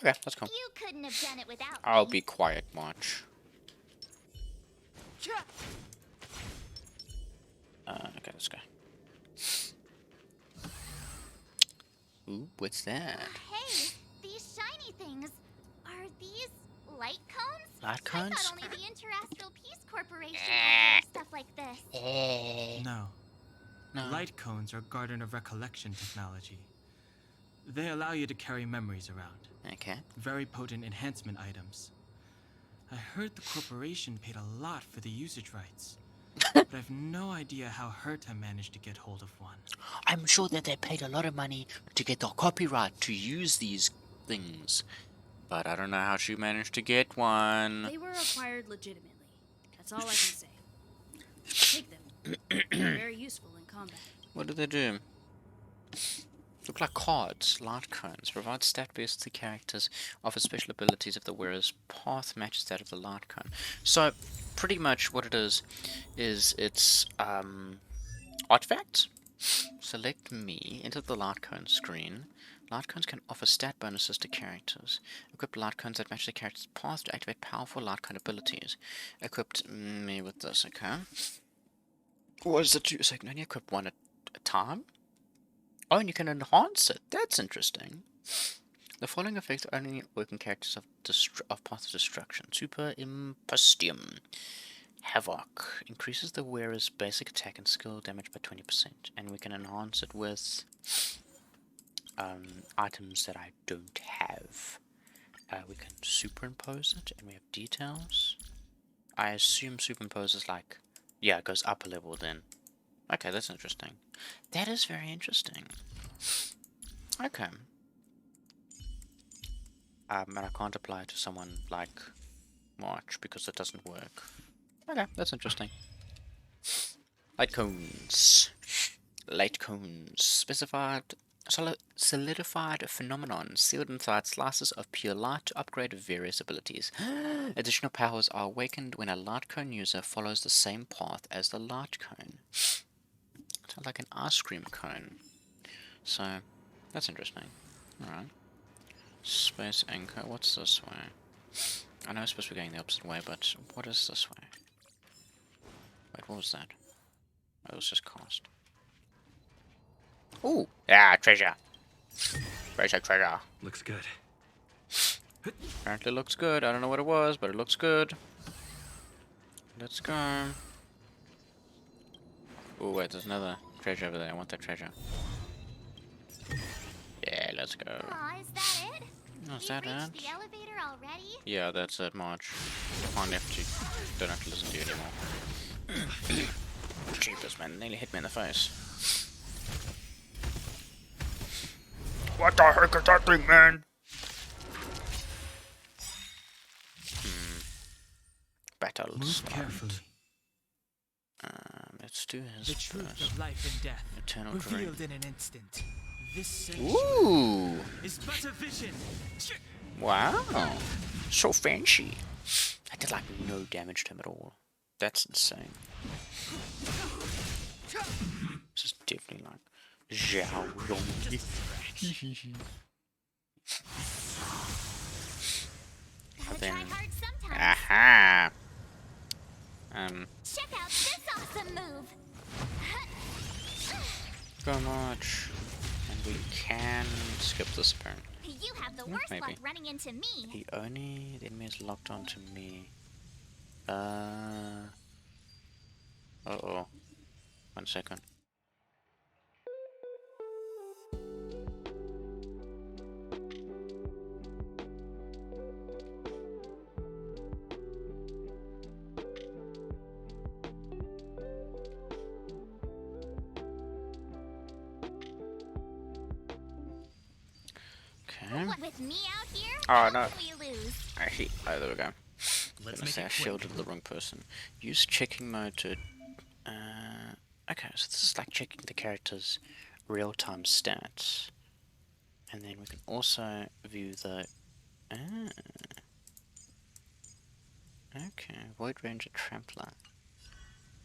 Okay, that's cool. You couldn't have done it without I'll me. be quiet, March. Okay, let's go. Ooh, what's that? Hey, these shiny things. Are these light cones? Light I cones? thought only the Interastal Peace Corporation had stuff like this. No. No. Light cones are Garden of Recollection technology. They allow you to carry memories around. Okay. Very potent enhancement items. I heard the corporation paid a lot for the usage rights. But I've no idea how Herta managed to get hold of one. I'm sure that they paid a lot of money to get the copyright to use these things. But I don't know how she managed to get one. They were acquired legitimately. That's all I can say. Take them. They're very useful in combat. What do they do? Look like cards, light cones. Provide stat boosts to characters. Offer special abilities if the wearer's path matches that of the light cone. So, pretty much what it is it's artifacts. Select me, enter the light cone screen. Light cones can offer stat bonuses to characters. Equip light cones that match the character's path to activate powerful light cone abilities. Equipped me with this, okay? What is it? So you can only equip one at a time? Oh, and you can enhance it. That's interesting. The following effects only work in characters of Path of Destruction. Super Impostium. Havoc. Increases the wearer's basic attack and skill damage by 20%. And we can enhance it with items that I don't have. We can superimpose it, and we have details. I assume superimpose is like, yeah, it goes up a level then. Okay, that's interesting. That is very interesting. Okay. And I can't apply it to someone like March because it doesn't work. Okay, that's interesting. Light cones. Light cones. Solidified phenomenon sealed inside slices of pure light to upgrade various abilities. Additional powers are awakened when a light cone user follows the same path as the light cone. Sounds like an ice cream cone. So, that's interesting. Alright. Space anchor. What's this way? I know it's supposed to be going the opposite way, but what is this way? Wait, what was that? Oh, it was just cast. Ooh! Yeah, treasure! Treasure. Looks good. Apparently looks good. I don't know what it was, but it looks good. Let's go. Oh, wait, there's another treasure over there. I want that treasure. Yeah, let's go. Aw, is that it? Oh, is You've that reached it? the elevator already? Yeah, that's it, March. Don't have to listen to you anymore. Jeepers, man. Nearly hit me in the face. What the heck is that thing, man? Battle Move start. carefully. Let's do his The truth first. of life and death, Eternal revealed Dream. in an instant. This century Ooh! is but a vision. Wow! So fancy. I did like no damage to him at all. That's insane. This is definitely like Zhao Rong. Gotta then- try hard sometimes. Aha! Check out this awesome move. Go much. And we can skip this apparently. You have the worst maybe. luck running into me. The enemy is locked onto me. Uh-oh. 1 second. Okay. What with me out here? Oh, how no. can we lose? Actually, oh, there we go. Let's Gonna make say I it quick. shielded the wrong person. Use checking mode to. Okay, so this is like checking the character's real-time stats, and then we can also view the. Okay, void ranger trampler.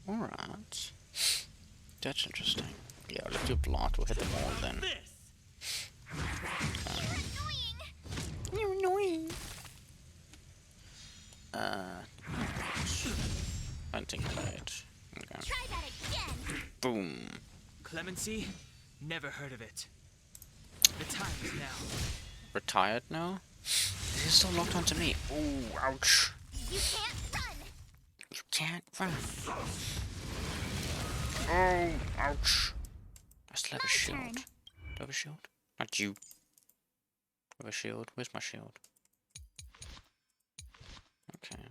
All right, that's interesting. Yeah, let's do blot. We'll hit them all then. This. Annoying. Clemency? Never heard of it. The time is now. Retired now? This is still locked onto me. Ooh, ouch. You can't run! You can't run. Oh, ouch. I still have a shield. turn. Do I have a shield? Not you. Do I have a shield? Where's my shield? Okay.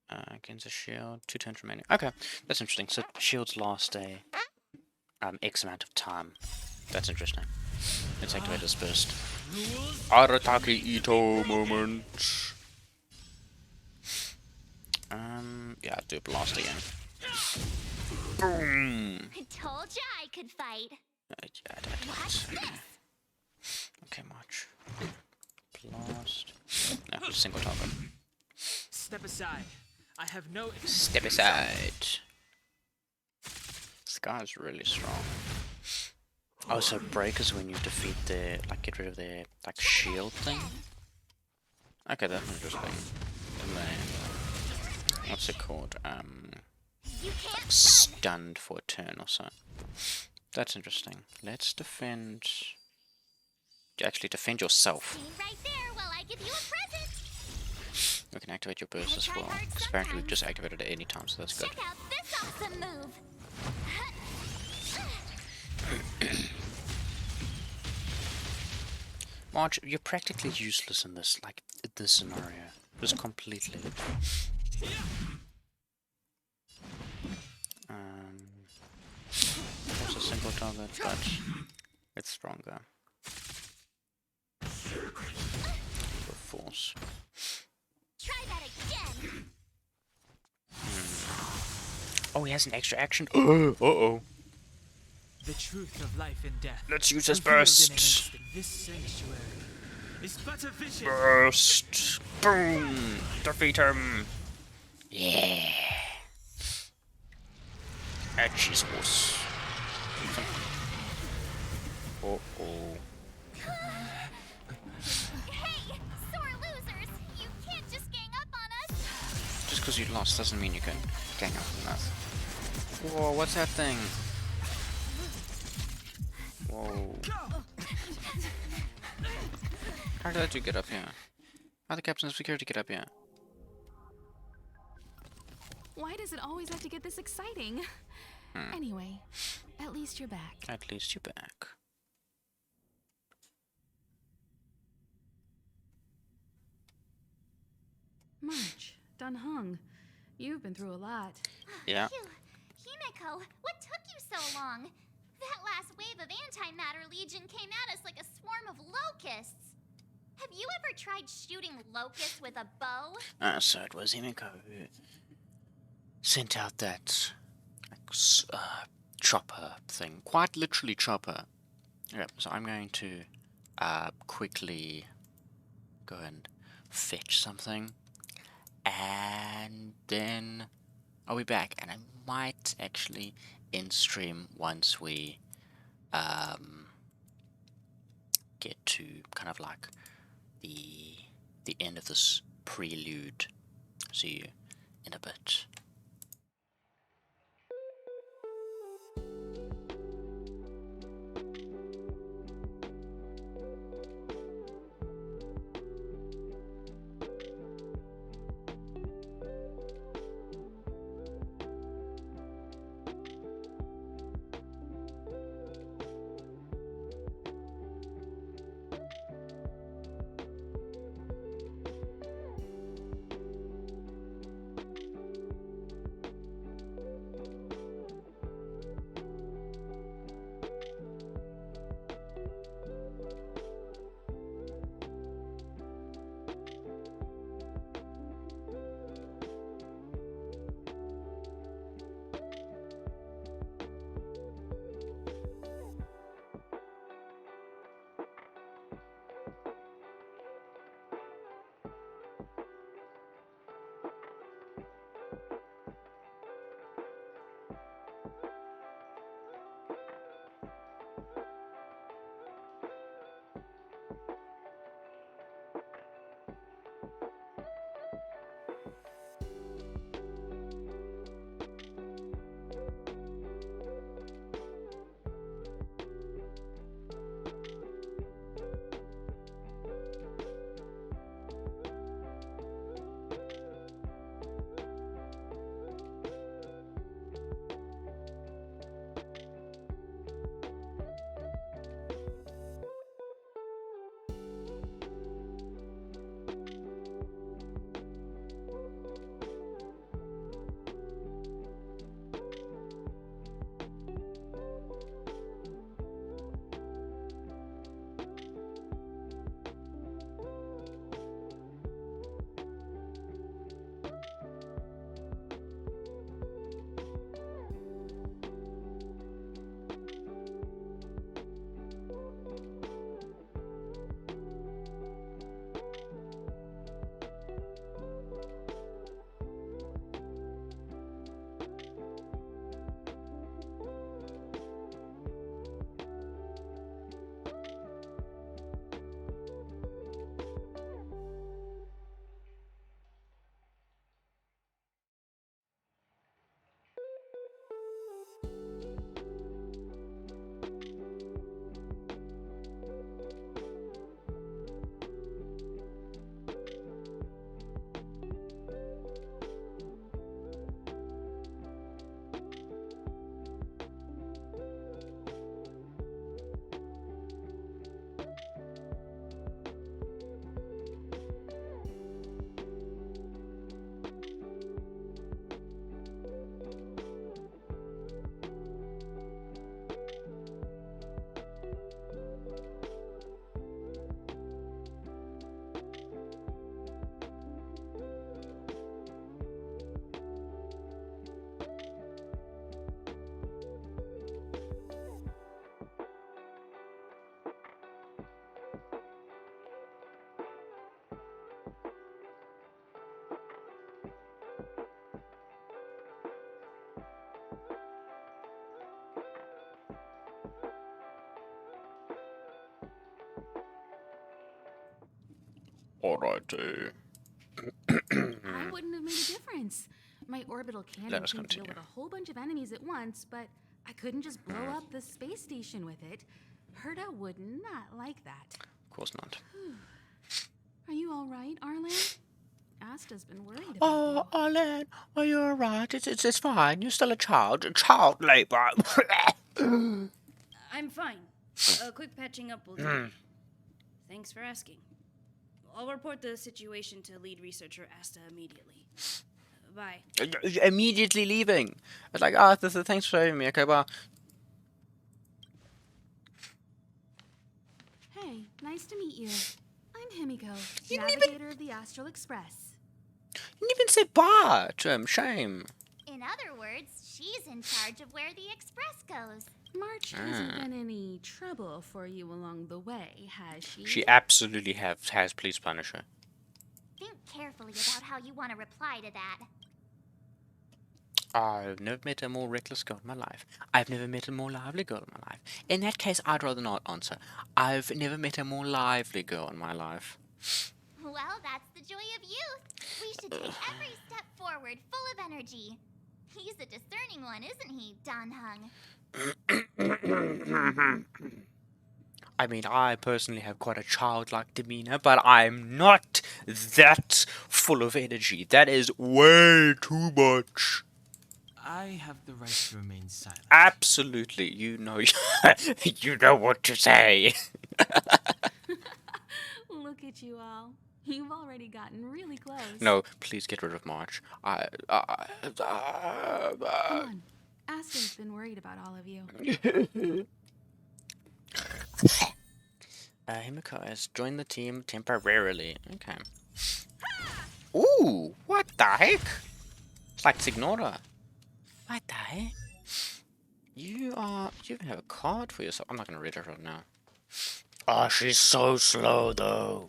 Against a shield. 2 turns remaining. Okay, that's interesting. So shields last a X amount of time. That's interesting. Let's activate this burst. Arataki Ito moment. Yeah, I'll do a blast again. Boom! I told ya I could fight. Yeah, Watch okay. this! Okay, march. Blast. No, single target. Step aside. I have no. Step aside. This guy's really strong. Oh, so breakers when you defeat their, like, get rid of their, like, shield thing? Okay, that's interesting. And then, what's it called? You can't run! Stunned for a turn or so. That's interesting. Let's defend... Actually, defend yourself. Stay right there while I give you a present! We can activate your burst as well. Because apparently we've just activated it at any time, so that's good. Check out this awesome move! Marge, you're practically useless in this, like, this scenario. Just completely. It's a single target, but it's stronger. For force. Try that again! Oh, he has an extra action. Uh-oh. The truth of life and death. Let's use his revealed in an burst. instant. This sanctuary is but a vision. Burst. Boom. Defeat him. Yeah. Cheese horse. Uh-oh. Hey! Sore losers! You can't just gang up on us! Just because you lost doesn't mean you can gang up on us. Whoa, what's that thing? Whoa. How did you get up here? How did the captain of security get up here? Why does it always have to get this exciting? Anyway, at least you're back. At least you're back. March, Dunhung, you've been through a lot. Yeah. Phew. Himeko, what took you so long? That last wave of antimatter legion came at us like a swarm of locusts. Have you ever tried shooting locusts with a bow? So it was Himiko who sent out that chopper thing. Quite literally chopper. Yeah, so I'm going to quickly go and fetch something. And then I'll be back. And I might actually in stream once we get to kind of like the end of this prelude. See you in a bit. Alrighty. I wouldn't have made a difference. My orbital cannon Let us can deal continue. with a whole bunch of enemies at once, but I couldn't just blow up the space station with it. Herta would not like that. Of course not. Are you all right, Arlen? Asta's been worried about Oh, Arlen, are you alright? It's fine. You're still a child. Child labor. I'm fine. A quick patching up will do. Thanks for asking. I'll report the situation to lead researcher Asta immediately. Bye. Immediately leaving. It's like, thanks for saving me. Okay, well. Hey, nice to meet you. I'm Himiko, navigator of the Astral Express. You didn't even say bye to him. Shame. In other words, she's in charge of where the express goes. March hasn't been any trouble for you along the way, has she? She absolutely has. Please punish her. Think carefully about how you want to reply to that. I've never met a more reckless girl in my life. I've never met a more lively girl in my life. In that case, I'd rather not answer. I've never met a more lively girl in my life. Well, that's the joy of youth. We should take every step forward full of energy. He's a discerning one, isn't he, Dan Hung? I mean, I personally have quite a childlike demeanor, but I'm not that full of energy. That is way too much. I have the right to remain silent. Absolutely, you know, you know what to say. Look at you all. You've already gotten really close. No, please get rid of March. Come on. Asta's been worried about all of you. Himiko has joined the team temporarily. Okay. Ooh, what the heck? It's like Signora. What the heck? You even have a card for yourself. I'm not gonna read it right now. Oh, she's so slow though.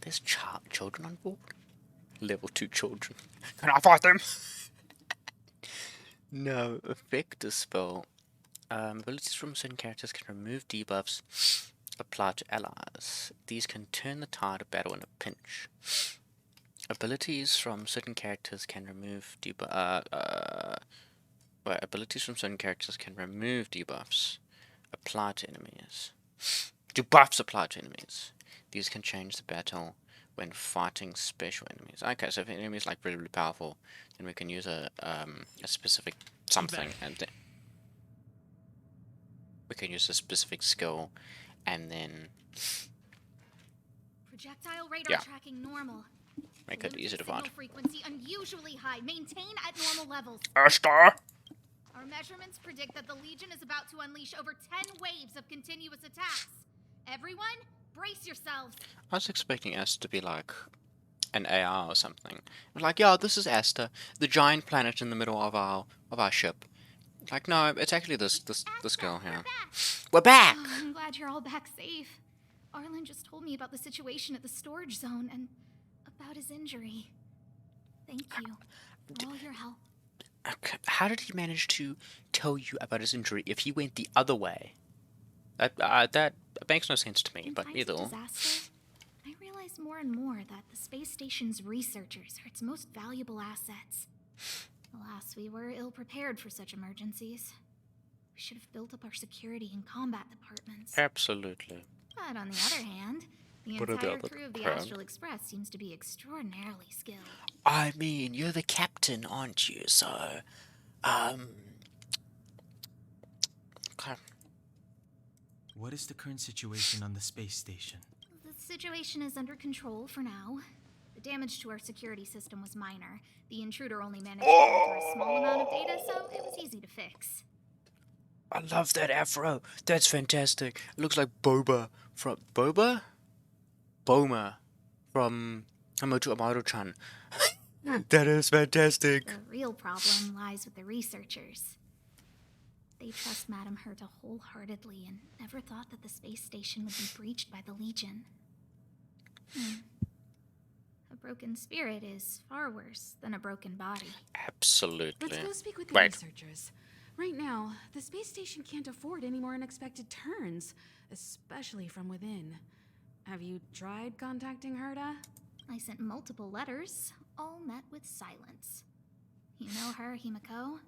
There's children on board. Level 2 children. Can I fight them? No, effect spell. Abilities from certain characters can remove debuffs applied to allies. These can turn the tide of battle in a pinch. Abilities from certain characters can remove abilities from certain characters can remove debuffs applied to enemies. Debuffs applied to enemies. These can change the battle when fighting special enemies. Okay, so if an enemy is like really, really powerful, then we can use a specific something, and then we can use a specific skill, and then projectile radar tracking normal. Make it easy to find. Frequency unusually high. Maintain at normal levels. Star. Our measurements predict that the Legion is about to unleash over 10 waves of continuous attacks. Everyone, brace yourselves. I was expecting Asta to be like an AI or something. Like, yeah, this is Asta, the giant planet in the middle of our ship. Like, no, it's actually this girl here. We're back. Oh, I'm glad you're all back safe. Arlen just told me about the situation at the storage zone and about his injury. Thank you for all your help. Okay. How did he manage to tell you about his injury if he went the other way? That makes no sense to me, but either. Disaster, I realize more and more that the space station's researchers are its most valuable assets. Alas, we were ill-prepared for such emergencies. We should have built up our security and combat departments. Absolutely. But on the other hand, the entire crew of the Astral Express seems to be extraordinarily skilled. I mean, you're the captain, aren't you? So, okay. What is the current situation on the space station? The situation is under control for now. The damage to our security system was minor. The intruder only managed to enter a small amount of data, so it was easy to fix. I love that afro. That's fantastic. It looks like Boma from Hamoto Amado-chan. That is fantastic. The real problem lies with the researchers. They trust Madame Herta wholeheartedly and never thought that the space station would be breached by the Legion. A broken spirit is far worse than a broken body. Absolutely. Let's go speak with the researchers. Right now, the space station can't afford any more unexpected turns, especially from within. Have you tried contacting Herta? I sent multiple letters, all met with silence. You know her, Himiko.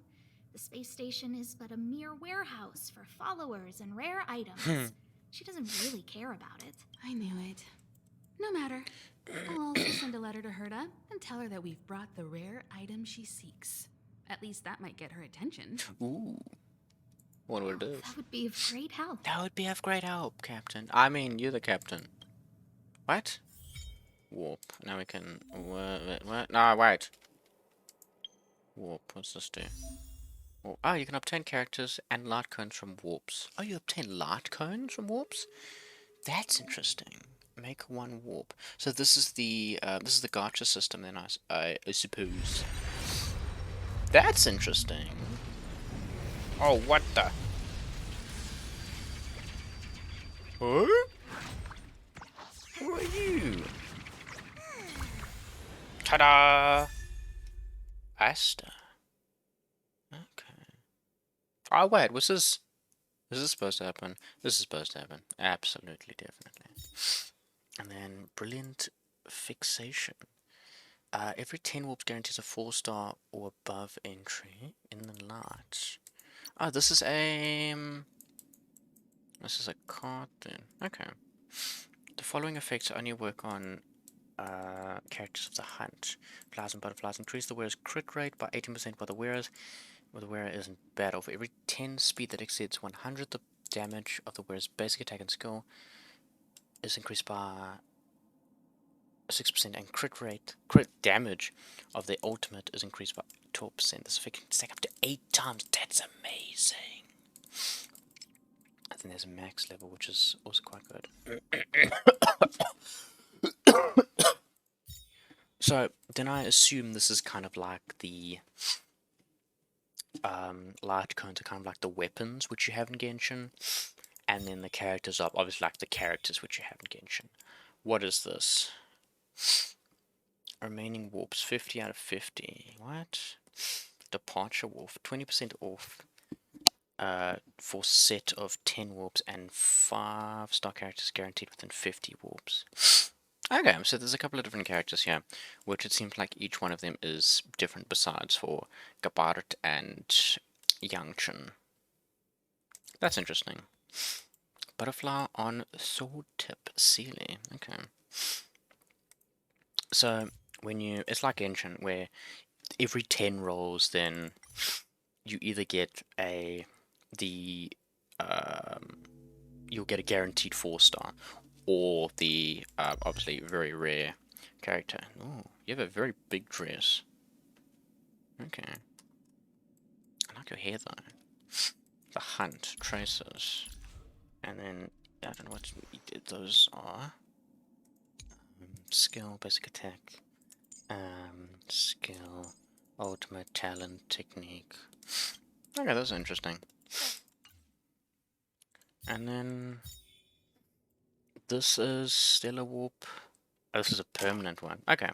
The space station is but a mere warehouse for followers and rare items. She doesn't really care about it. I knew it. No matter. I'll also send a letter to Herta and tell her that we've brought the rare item she seeks. At least that might get her attention. Ooh. Wonder what it is. That would be of great help. That would be of great help, Captain. I mean, you're the captain. What? Warp. Now we can... What? No, wait. Warp. What's this do? Oh, you can obtain characters and light cones from warps. Oh, you obtain light cones from warps? That's interesting. Make one warp. So this is the gacha system then, I suppose. That's interesting. Oh, what the? Huh? Who are you? Ta-da! Asta. Okay. Oh wait, was this? Is this supposed to happen? This is supposed to happen. Absolutely, definitely. And then brilliant fixation. Every 10 warps guarantees a 4-star or above entry in the light. Oh, this is a card then. Okay. The following effects only work on characters of the hunt. Flies and butterflies increase the wearer's crit rate by 18% while the wearer is in battle. For every 10 speed that exceeds 100, the damage of the wearer's basic attack and skill is increased by 6%, and crit damage of the ultimate is increased by 12%. This effect can stack up to 8 times. That's amazing. I think there's a max level, which is also quite good. So then I assume this is kind of like the light cones are kind of like the weapons which you have in Genshin, and then the characters are obviously like the characters which you have in Genshin. What is this? Remaining warps 50 out of 50. What? Departure warp 20% off. For set of 10 warps and 5-star characters guaranteed within 50 warps. Okay, so there's a couple of different characters here, which it seems like each one of them is different besides for Gabart and Yangchen. That's interesting. Butterfly on sword tip Sealy. Okay. So when it's like Genshin, where every 10 rolls, then you either get you'll get a guaranteed 4-star, or the obviously very rare character. Oh, you have a very big dress. Okay. I like your hair though. The hunt, traces, and then I don't know what those are. Skill, basic attack, skill, ultimate, talent, technique. Okay, those are interesting. And then this is Stellar Warp. Oh, this is a permanent one. Okay,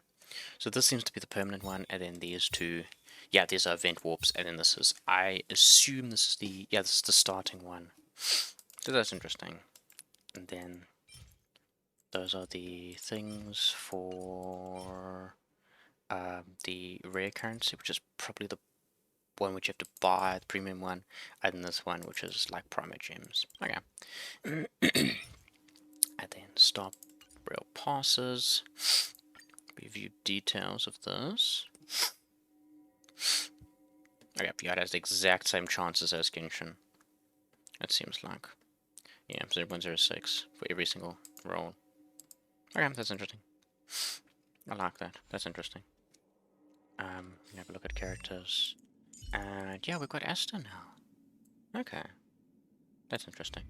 so this seems to be the permanent one, and then these two, yeah, these are event warps, and then this is, I assume this is the, yeah, this is the starting one. So that's interesting. And then those are the things for the rare currency, which is probably the one which you have to buy, the premium one, and this one which is like Primo Gems. Okay. And then stop rail passes. Review details of this. Okay, VR has the exact same chances as Genshin. It seems like. Yeah, 0.06 for every single roll. Okay, that's interesting. I like that. That's interesting. Have a look at characters. And yeah, we've got Asta now. Okay. That's interesting.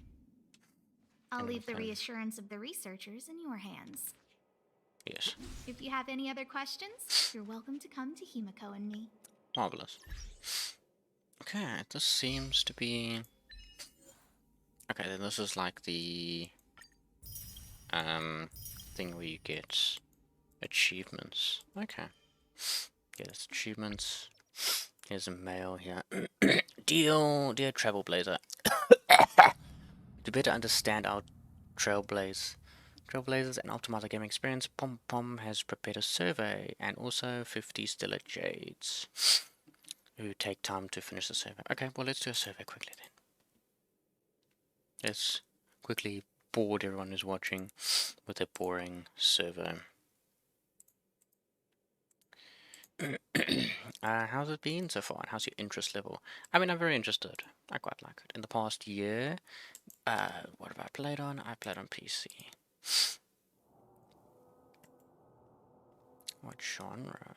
I'll leave the reassurance of the researchers in your hands. Yes. If you have any other questions, you're welcome to come to Himiko and me. Marvelous. Okay, this seems to be... Okay, then this is like the... thing where you get achievements. Okay. Yeah, that's achievements. Here's a mail here. Dear Trailblazer. To better understand our Trailblaze Trailblazers and optimize the gaming experience. Pom Pom has prepared a survey and also 50 Stellar Jades who take time to finish the survey. Okay, well, let's do a survey quickly then. Let's quickly bored everyone who's watching with a boring survey. How's it been so far? And how's your interest level? I mean, I'm very interested. I quite like it. In the past year, what have I played on? I played on PC. What genre?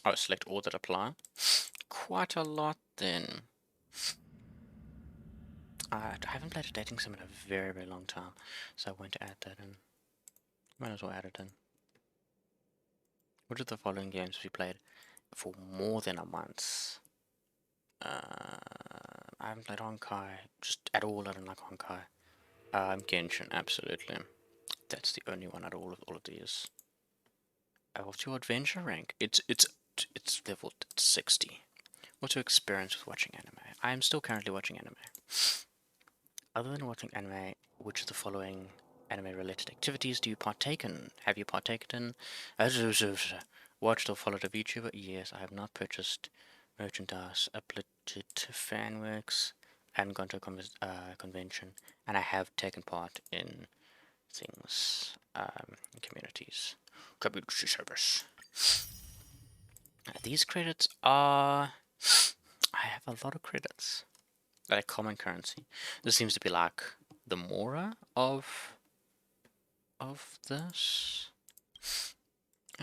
Oh, select all that apply. Quite a lot then. I haven't played a dating sim in a very, very long time, so I went to add that in. Might as well add it in. What are the following games have you played for more than a month? I haven't played Honkai, just at all. I don't like Honkai. Genshin, absolutely. That's the only one out of all of these. What's your adventure rank? It's level 60. What's your experience with watching anime? I am still currently watching anime. Other than watching anime, which of the following anime-related activities do you partake in? Have you partaken in? Watched or followed a VTuber? Yes, I have not purchased merchandise, uploaded fanworks, and gone to a convention, and I have taken part in things, communities. Community service. These credits are... I have a lot of credits. Like common currency. This seems to be like the Mora of this.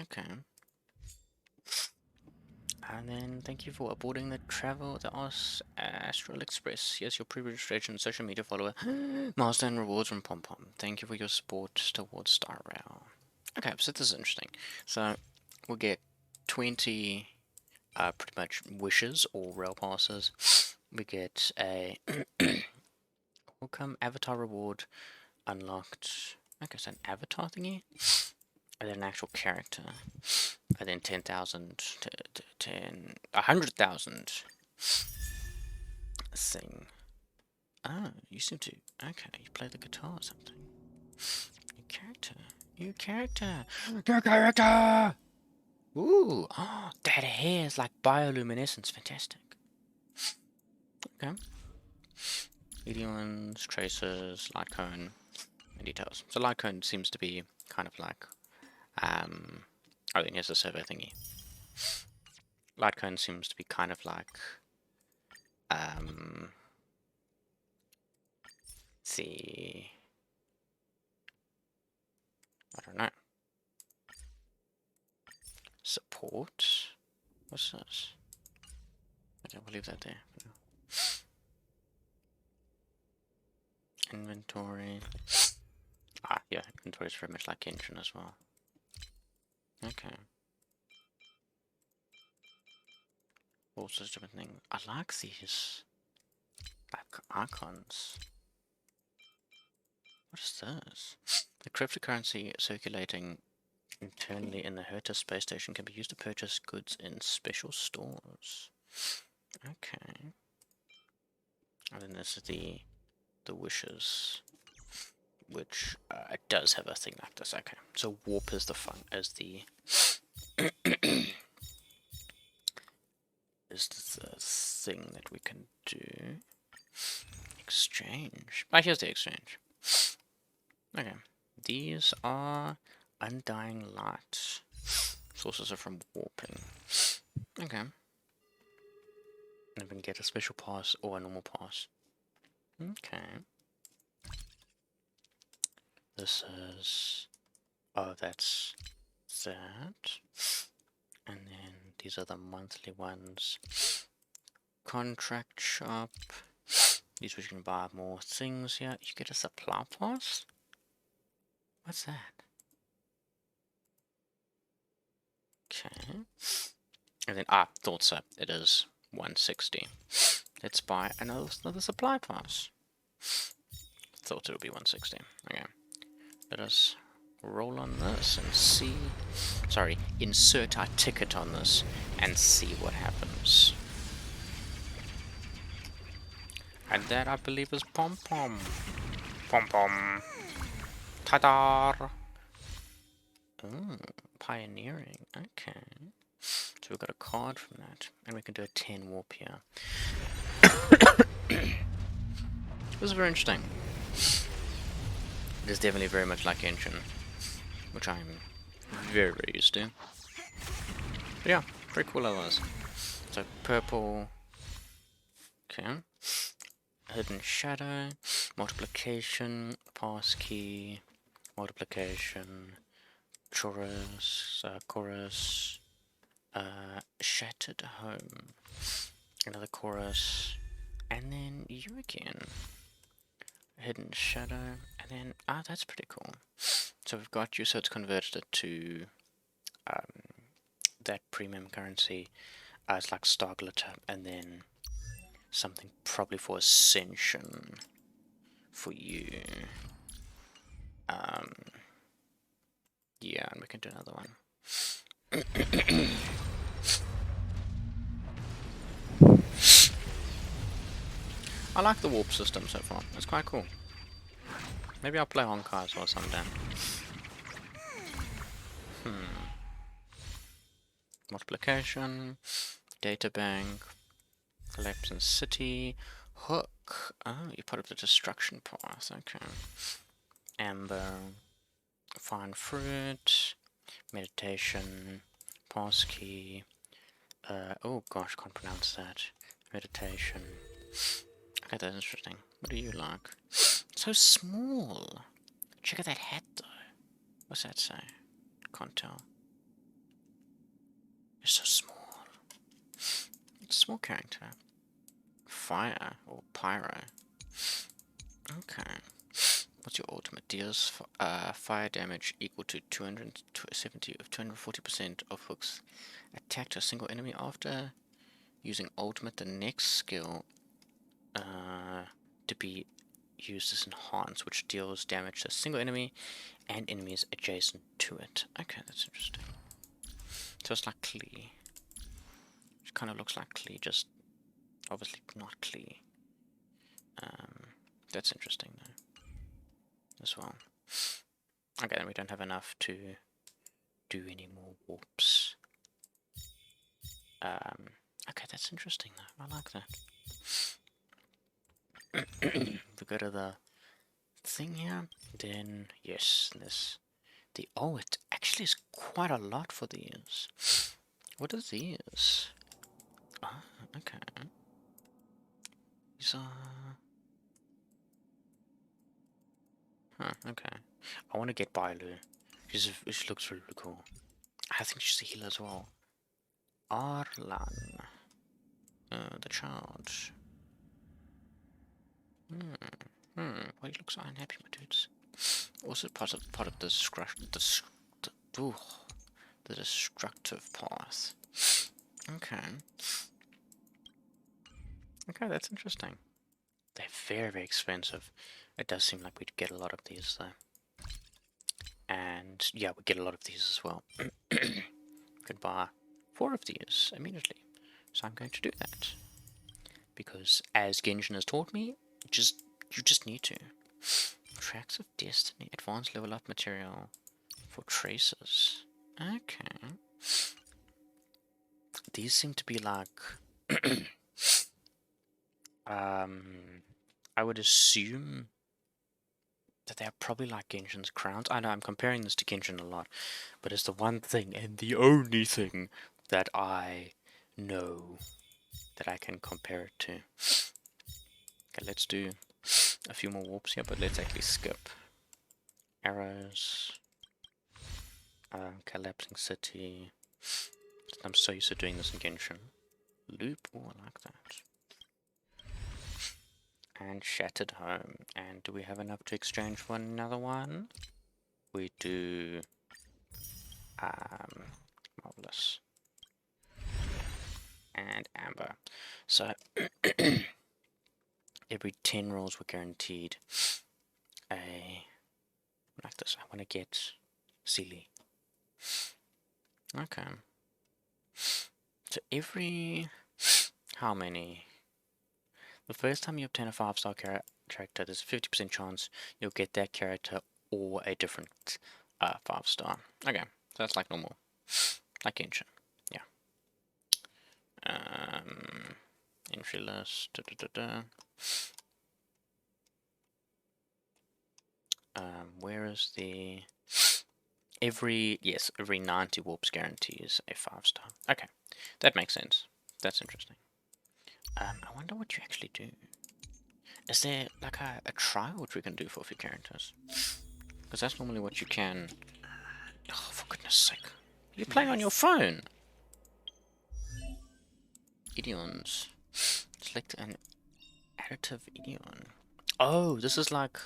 Okay. And then thank you for aborting the Astral Express. Here's your pre-registration social media follower. Milestone rewards from Pom Pom. Thank you for your support towards Star Rail. Okay, so this is interesting. So we'll get 20 pretty much wishes or rail passes. We get a welcome avatar reward unlocked. Okay, so an avatar thingy, and then an actual character, and then 10,000 to 100,000 thing. Oh, you seem to. Okay, you play the guitar or something. New character. Ooh, oh, that hair is like bioluminescence. Fantastic. Okay. Medians, traces, light cone, and details. So light cone seems to be kind of like, I think here's a survey thingy. Light cone seems to be kind of like, see, I don't know. Support. What's this? Okay, we'll leave that there. Inventory. Ah, yeah, inventory is very much like Genshin as well. Okay. All sorts of different things. I like these like icons. What is this? The cryptocurrency circulating internally in the Herta space station can be used to purchase goods in special stores. Okay. And then this is the wishes, which it does have a thing like this. Okay, so warp is the fun, is the is the thing that we can do. Exchange. Ah, here's the exchange. Okay, these are undying light. Sources are from warping. Okay. And we can get a special pass or a normal pass. Okay. This is... oh, that's that. And then these are the monthly ones. Contract shop. These which you can buy more things here. You get a supply pass? What's that? Okay. And then, thought so. It is 160. Let's buy another supply pass. Thought it would be 160. Okay. Let us roll on this and see. Sorry, insert our ticket on this and see what happens. And that, I believe, is Pom Pom. Pom Pom. Ta-da! Ooh, pioneering. Okay. So we've got a card from that. And we can do a 10 warp here. This is very interesting. It is definitely very much like Genshin, which I'm very, very used to. But yeah, very cool otherwise. So purple. Okay. Hidden shadow, multiplication, passkey, multiplication, chorus, shattered home, another chorus, and then you again. Hidden shadow, and then that's pretty cool. So we've got you, so it's converted it to that premium currency. It's like star glitter, and then something probably for ascension for you. Yeah, and we can do another one. I like the warp system so far. It's quite cool. Maybe I'll play Honkai as well someday. Multiplication, databank, collapse in city, hook. Oh, you put up the destruction path. Okay. Amber, fine fruit, meditation, passkey. Oh gosh, can't pronounce that. Meditation. Okay, that's interesting. What do you like? So small. Check out that hat though. What's that say? Can't tell. It's so small. It's a small character. Fire or pyro. Okay. What's your ultimate? Deals fire damage equal to 240% of Hook's attack to a single enemy after using ultimate. The next skill to be used as enhanced, which deals damage to a single enemy and enemies adjacent to it. Okay, that's interesting. So it's like Klee. It kind of looks like Klee, just obviously not Klee. That's interesting though, as well. Okay, then we don't have enough to do any more warps. Okay, that's interesting though. I like that. If we go to the thing here, then yes, this oh, it actually is quite a lot for these. What are these? Ah, okay. These are. Huh, okay. I want to get Bailu. She looks really cool. I think she's a healer as well. Arlan. The charge. Why you look so unhappy, my dudes? Also part of the the destructive path. Okay. Okay, that's interesting. They're very, very expensive. It does seem like we'd get a lot of these though. And yeah, we get a lot of these as well. Could buy 4 of these immediately. So I'm going to do that. Because as Genshin has taught me, you just need to. Tracks of Destiny, advanced level up material for traces. Okay. These seem to be like I would assume that they're probably like Genshin's crowns. I know I'm comparing this to Genshin a lot, but it's the one thing and the only thing that I know that I can compare it to. Okay, let's do a few more warps here, but let's actually skip. Arrows. Collapsing city. I'm so used to doing this in Genshin. Loop, oh, I like that. And shattered home. And do we have enough to exchange for another one? We do. Marvelous. And amber. So every 10 rolls we're guaranteed a like this. I want to get Silly. Okay. So every... How many? The first time you obtain a 5-star character, there's a 50% chance you'll get that character or a different 5-star. Okay, so that's like normal. Like Genshin. Yeah. Entry list. Where is the... every 90 warps guarantees a 5-star. Okay, that makes sense. That's interesting. I wonder what you actually do. Is there like a trial which we can do for a few characters? Because that's normally what you can... Oh, for goodness sake. You're playing on your phone! Idions. Select an additive idion. Oh, this is like...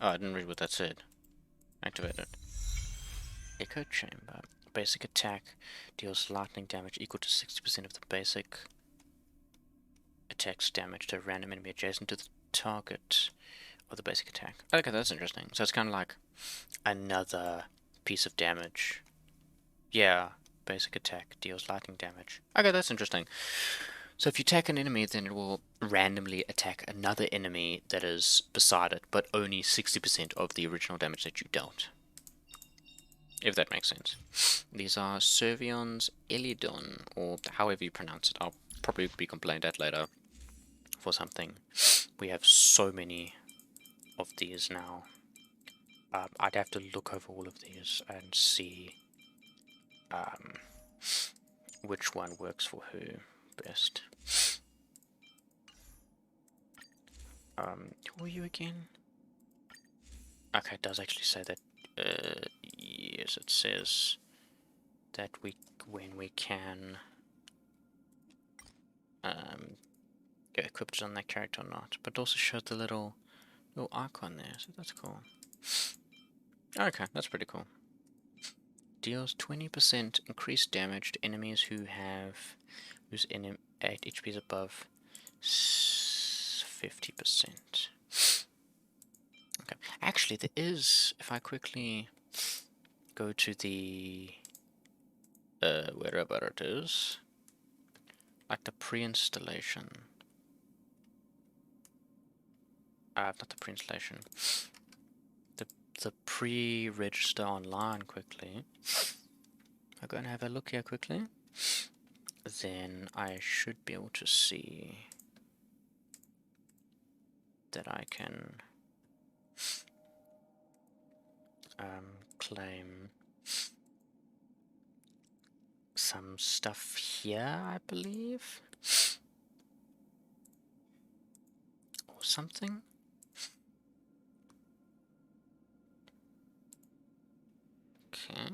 Oh, I didn't read what that said. Activate it. Echo Chamber. Basic attack deals lightning damage equal to 60% of the basic attack's damage to a random enemy adjacent to the target of the basic attack. Okay, that's interesting. So it's kind of like another piece of damage. Yeah, basic attack deals lightning damage. Okay, that's interesting. So if you attack an enemy, then it will randomly attack another enemy that is beside it, but only 60% of the original damage that you dealt. If that makes sense. These are Servion's Elidon, or however you pronounce it. I'll probably be complained at later for something. We have so many of these now. I'd have to look over all of these and see which one works for who best. Who are you again? Okay, it does actually say that. Yes, it says that when we can get equipped on that character or not, but also showed the little icon there, so that's cool. Okay, that's pretty cool. Deals 20% increased damage to enemies whose HP is above 50%. Okay, actually there is, if I quickly go to the wherever it is, like the pre-installation, not the pre-installation, the pre-register online quickly. I'll go and have a look here quickly, then I should be able to see that I can claim some stuff here, I believe, or something. Okay.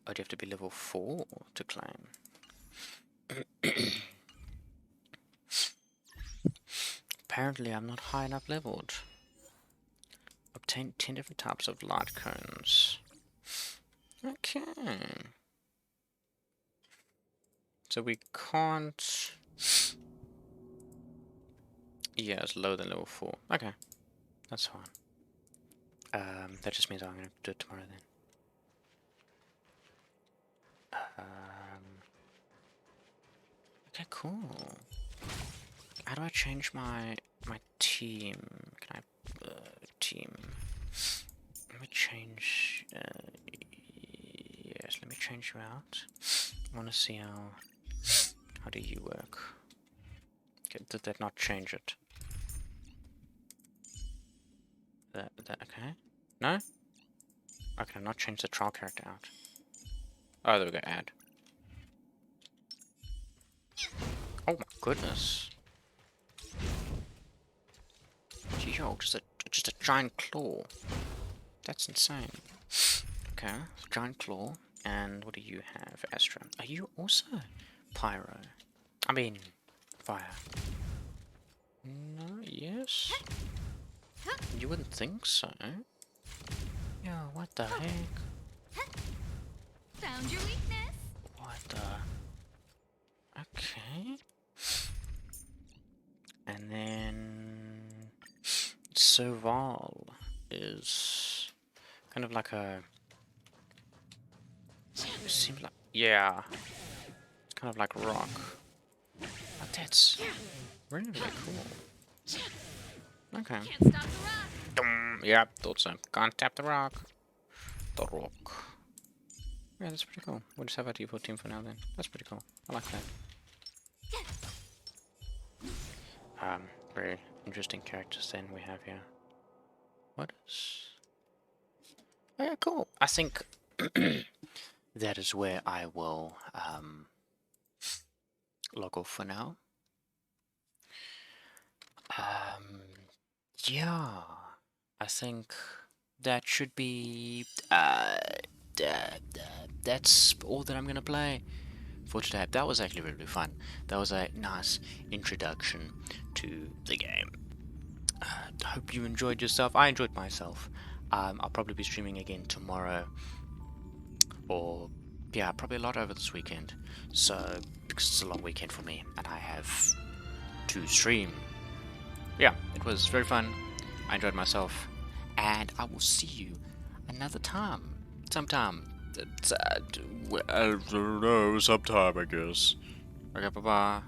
Oh, do you have to be level 4 to claim? Apparently I'm not high enough leveled. Obtain 10 different types of light cones. Okay. So we can't... Yeah, it's lower than level 4. Okay. That's fine. That just means I'm going to do it tomorrow then. Okay, cool. How do I change my team? Can I team? Let me change. Yes, let me change you out. I want to see how do you work? Okay, did that not change it? That okay? No? Okay, not change the trial character out. Oh, there we go. Add. Oh my goodness. Yo, just a giant claw. That's insane. Okay, giant claw. And what do you have, Astra? Are you also pyro? I mean, fire. No, yes? You wouldn't think so. Yo, what the heck? Found your weakness. What the... Okay. And then Serval is kind of like a, seems like, yeah, it's kind of like rock. But that's really, really cool. Okay. Yeah, thought so. Can't tap the rock. The rock. Yeah, that's pretty cool. We'll just have our default team for now then. That's pretty cool. I like that. Very interesting characters then we have here. What is... Oh yeah, cool. I think that is where I will log off for now. Yeah, I think that should be that's all that I'm gonna play for today. That was actually really fun. That was a nice introduction to the game. Hope you enjoyed yourself. I enjoyed myself. I'll probably be streaming again tomorrow, or yeah, probably a lot over this weekend. So because it's a long weekend for me, and I have to stream. Yeah, it was very fun. I enjoyed myself, and I will see you another time, sometime. I don't know, sometime, I guess. Okay, bye-bye.